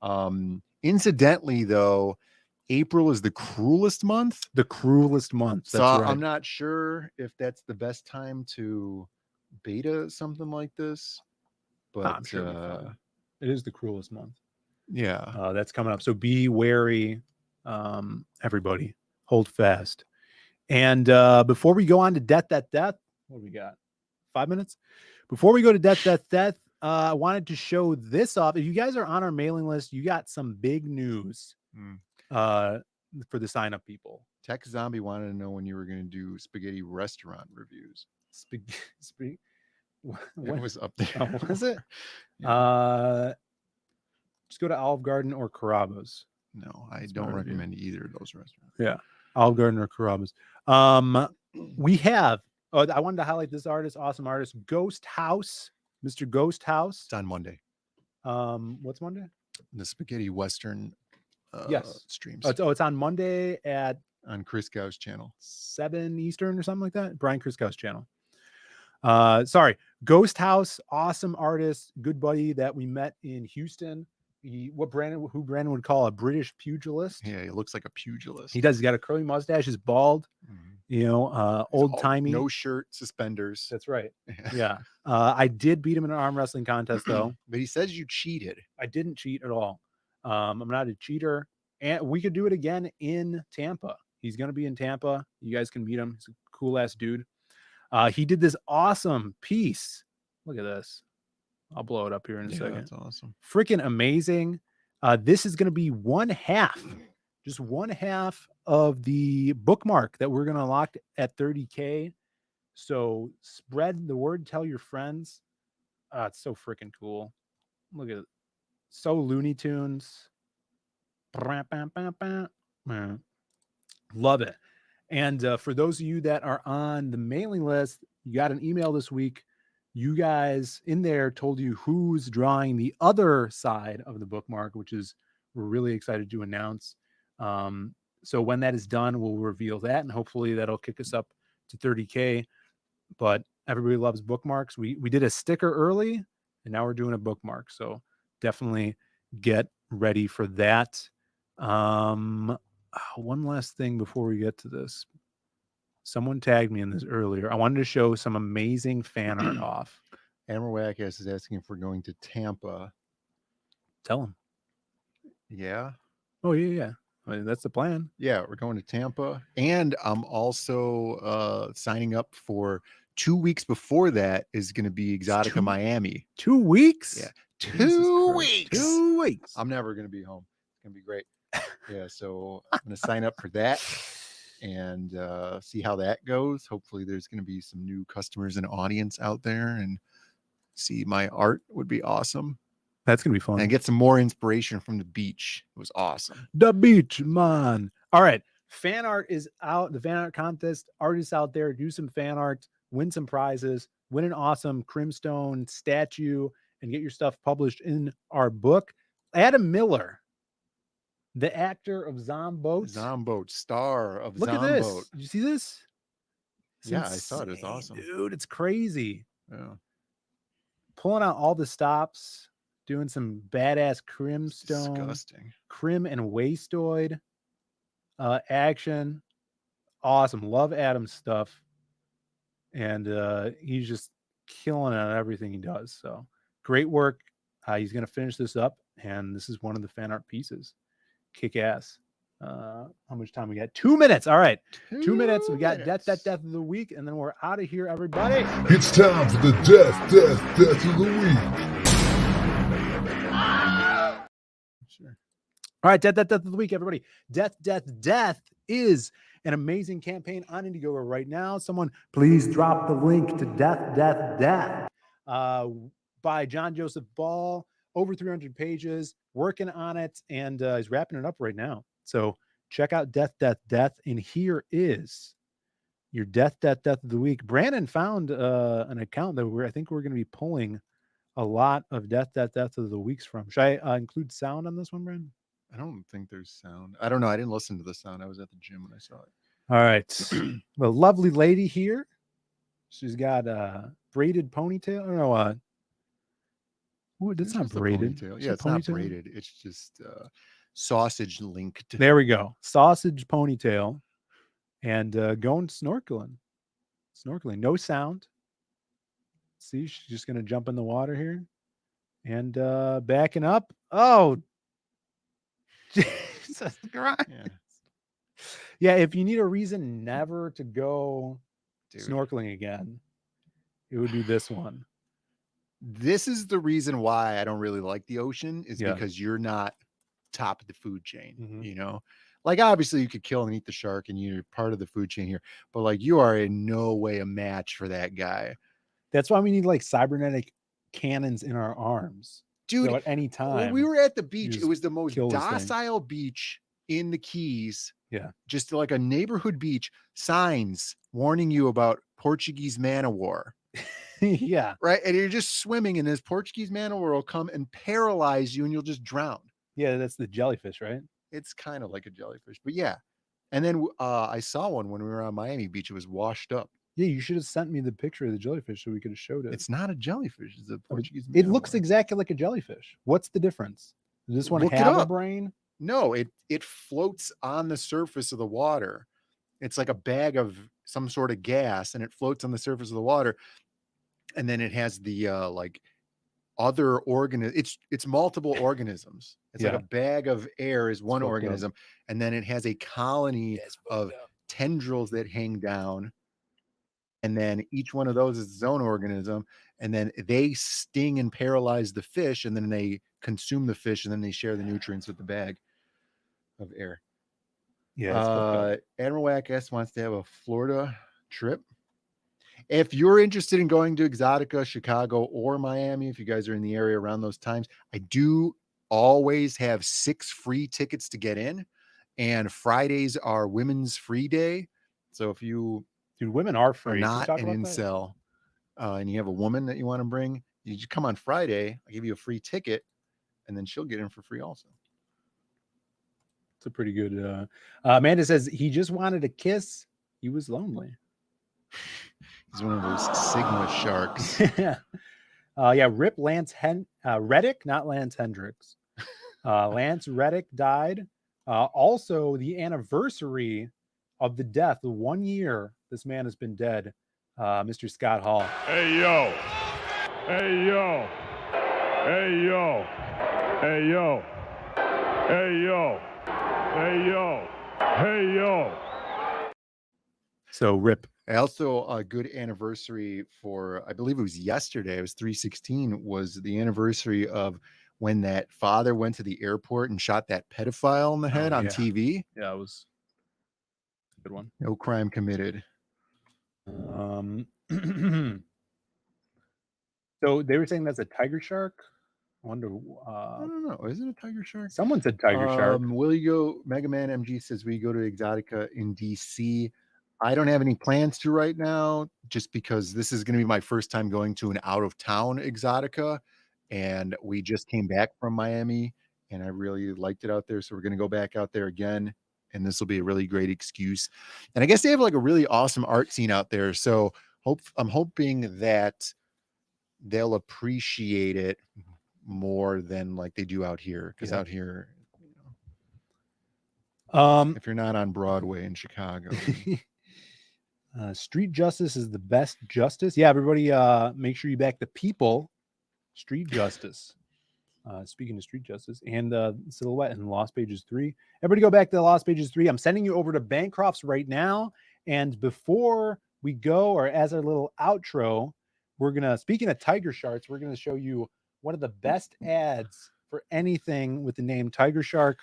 5. Incidentally, though, April is the cruelest month. The cruelest month. So That's right. I'm not sure if that's the best time to beta something like this, but I'm sure it is the cruelest month. Yeah, that's coming up. So be wary, everybody. Hold fast. And before we go on to death, what do we got? 5 minutes before we go to death. I wanted to show this off. If you guys are on our mailing list, you got some big news. For the sign up people. Tech Zombie wanted to know when you were going to do spaghetti restaurant reviews. Spaghetti. What was up there? Oh, was it? Yeah. Just go to Olive Garden or Carrabba's. No, I don't recommend either of those restaurants. Yeah, Olive Garden or Carrabba's. We have. I wanted to highlight this artist, awesome artist, Ghost House, Mr. Ghost House. It's on Monday. What's Monday? The Spaghetti Western. Yes, streams. It's on Monday on Chris Gau's channel, 7 Eastern or something like that. Brian Chris Gau's channel. Sorry, Ghost House, awesome artist, good buddy that we met in Houston. who Brandon would call a British pugilist. Yeah, he looks like a pugilist. He does. He's got a curly mustache. He's bald. Old timey. No shirt, suspenders. That's right. Yeah. I did beat him in an arm wrestling contest though. But he says you cheated. I didn't cheat at all. I'm not a cheater. And we could do it again in Tampa. He's going to be in Tampa. You guys can meet him. He's a cool ass dude. He did this awesome piece. Look at this. I'll blow it up here in a second. That's awesome. Freaking amazing. This is going to be just one half of the bookmark that we're going to unlock at 30K. So spread the word, tell your friends. It's so freaking cool. Look at it. So Looney Tunes. Love it. And for those of you that are on the mailing list, you got an email this week. You guys in there told you who's drawing the other side of the bookmark, which is we're really excited to announce. So when that is done, we'll reveal that, and hopefully that'll kick us up to 30K. But everybody loves bookmarks. We did a sticker early, and now we're doing a bookmark. So definitely get ready for that. One last thing before we get to this. Someone tagged me in this earlier. I wanted to show some amazing fan art off. Amber Wackass is asking if we're going to Tampa. Tell him. Yeah. Oh, yeah. I mean, that's the plan. Yeah, we're going to Tampa. And I'm also signing up for 2 weeks before that is going to be Exotica Miami. 2 weeks? Yeah. 2 weeks. 2 weeks. I'm never going to be home. It's going to be great. Yeah, so I'm going to sign up for that and see how that goes. Hopefully there's going to be some new customers and audience out there, and see my art would be awesome. That's going to be fun. And get some more inspiration from the beach. It was awesome. The beach, man. All right. Fan art is out. The fan art contest. Artists out there, do some fan art, win some prizes, win an awesome Crimstone statue, and get your stuff published in our book. Adam Miller, the actor of Zomboat. Zomboat, star of Look Zomboat. at this. Did you see this? It's yeah, I saw it. It's awesome. Dude, it's crazy. Yeah. Pulling out all the stops, doing some badass Crimstone. Disgusting. Crim and Wastoid action. Awesome. Love Adam's stuff. And he's just killing it on everything he does. So great work. He's going to finish this up. And this is one of the fan art pieces. Kick ass. How much time we got? 2 minutes. All right. 2 minutes. We got death of the week. And then we're out of here, everybody. It's time for the death of the week. Sure. All right, death of the week, everybody. Death is an amazing campaign on Indiegogo right now. Someone please drop the link to Death by John Joseph Ball. Over 300 pages, working on it, and he's wrapping it up right now. So check out Death. And here is your death of the week. Brandon found an account that I think we're going to be pulling a lot of death of the weeks from. Should I include sound on this one, Brandon? I don't think there's sound. I don't know. I didn't listen to the sound. I was at the gym when I saw it. All right. The lovely lady here. She's got a braided ponytail. I don't know. Ooh, that's not braided. Yeah, it's not braided. It's just sausage linked. There we go. Sausage ponytail. And going snorkeling. No sound. See, she's just going to jump in the water here. And backing up. Oh, Jesus Christ. Yeah, if you need a reason never to go snorkeling again, it would be this one. This is the reason why I don't really like the ocean is because you're not top of the food chain, you know? Like, obviously you could kill and eat the shark and you're part of the food chain here, but like you are in no way a match for that guy. That's why we need like cybernetic cannons in our arms. Dude, so at any time. When we were at the beach, it was the most docile beach in the Keys. Yeah. Just like a neighborhood beach, signs warning you about Portuguese man of war. Yeah. Right. And you're just swimming, and this Portuguese man of war will come and paralyze you and you'll just drown. Yeah, that's the jellyfish, right? It's kind of like a jellyfish, but yeah. And then I saw one when we were on Miami Beach. It was washed up. Yeah, you should have sent me the picture of the jellyfish so we could have showed it. It's not a jellyfish. It's a Portuguese. It looks exactly like a jellyfish. What's the difference? Does this one Look it have a up. brain? No, it floats on the surface of the water. It's like a bag of some sort of gas, and it floats on the surface of the water. And then it has the like other it's multiple organisms. It's like a bag of air is one organism, and then it has a colony of tendrils that hang down, and then each one of those is its own organism, and then they sting and paralyze the fish, and then they consume the fish, and then they share the nutrients with the bag of air. Admiral Whack S wants to have a Florida trip. If you're interested in going to Exotica, Chicago, or Miami, if you guys are in the area around those times, I do always have 6 free tickets to get in, and Fridays are women's free day. So if you women are free. Not an incel, and you have a woman that you want to bring, you just come on Friday. I give you a free ticket, and then she'll get in for free also. It's a pretty good. Amanda says he just wanted a kiss. He was lonely. He's one of those Sigma sharks. Rip Lance Reddick, not Lance Hendricks. Lance Reddick died. Also, the anniversary of the death, the 1 year this man has been dead. Mr. Scott Hall. Hey, yo. Hey, yo. Hey, yo. Hey, yo. Hey, yo. Hey, yo. Hey, yo. So rip. Also, a good anniversary for, I believe it was yesterday, it was 3/16, was the anniversary of when that father went to the airport and shot that pedophile in the head on TV. Yeah, it was a good one. No crime committed. So they were saying that's a tiger shark. I wonder. I don't know. Is it a tiger shark? Someone said tiger shark. Will you go? Mega Man MG says we go to Exotica in DC. I don't have any plans to right now, just because this is going to be my first time going to an out of town Exotica, and we just came back from Miami, and I really liked it out there. So we're going to go back out there again, and this will be a really great excuse. And I guess they have like a really awesome art scene out there. So I'm hoping that they'll appreciate it more than like they do out here. Because out here, if you're not on Broadway in Chicago. Street justice is the best justice. Yeah, everybody make sure you back the people. Street justice. Speaking of street justice and Silhouette and Lost Pages 3. Everybody go back to the Lost Pages 3. I'm sending you over to Bancroft's right now. And before we go, or as our little outro, we're going to, speaking of tiger sharks, we're going to show you one of the best ads for anything with the name Tiger Shark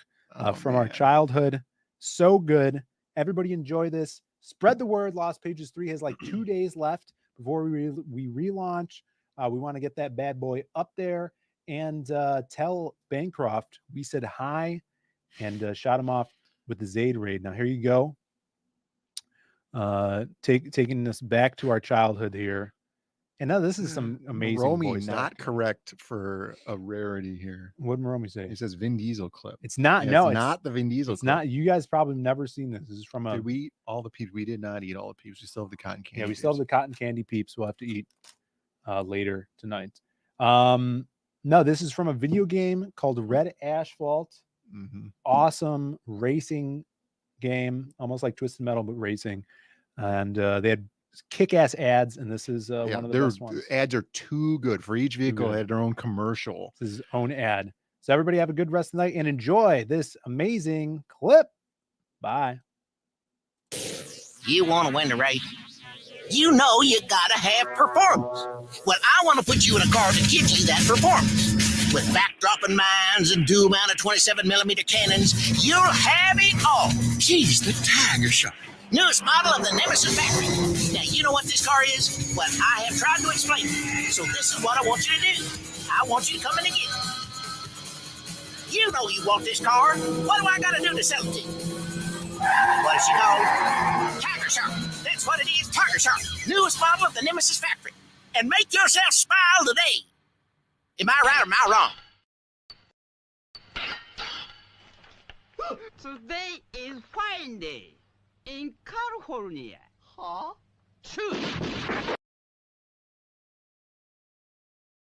from our childhood. So good. Everybody enjoy this. Spread the word. Lost Pages 3 has like 2 days left before we relaunch. We want to get that bad boy up there and tell Bancroft we said hi and shot him off with the Zaid raid. Now, here you go. Taking us back to our childhood here. And now this is some amazing Romy not correct for a rarity here. What did Romy say? He says Vin Diesel clip. It's not. Yeah, no, it's not the Vin Diesel. It's clip. not. You guys probably never seen this. This is from a. Did we eat all the peeps? We did not eat all the peeps. We still have the cotton candy. Yeah, we still have the cotton candy peeps. We'll have to eat later tonight. No, this is from a video game called Red Asphalt. Mm-hmm. Awesome racing game, almost like Twisted Metal but racing. And they had kick-ass ads, and this is one of the best ones. Ads are too good for each vehicle. They had their own commercial. This is his own ad. So everybody have a good rest of the night and enjoy this amazing clip. Bye. You want to win the race? You know you gotta have performance. Well, I want to put you in a car that gives you that performance. With backdropping mines and dual-mounted 27mm cannons, you'll have it all. Geez, the Tiger Shark. Newest model of the Nemesis factory. Now, you know what this car is? Well, I have tried to explain it. So this is what I want you to do. I want you to come in and get it. You know you want this car. What do I got to do to sell it to you? What is she called? Tiger Shark. That's what it is, Tiger Shark. Newest model of the Nemesis factory. And make yourself smile today. Am I right or am I wrong? Today is fine day in California. Huh? True.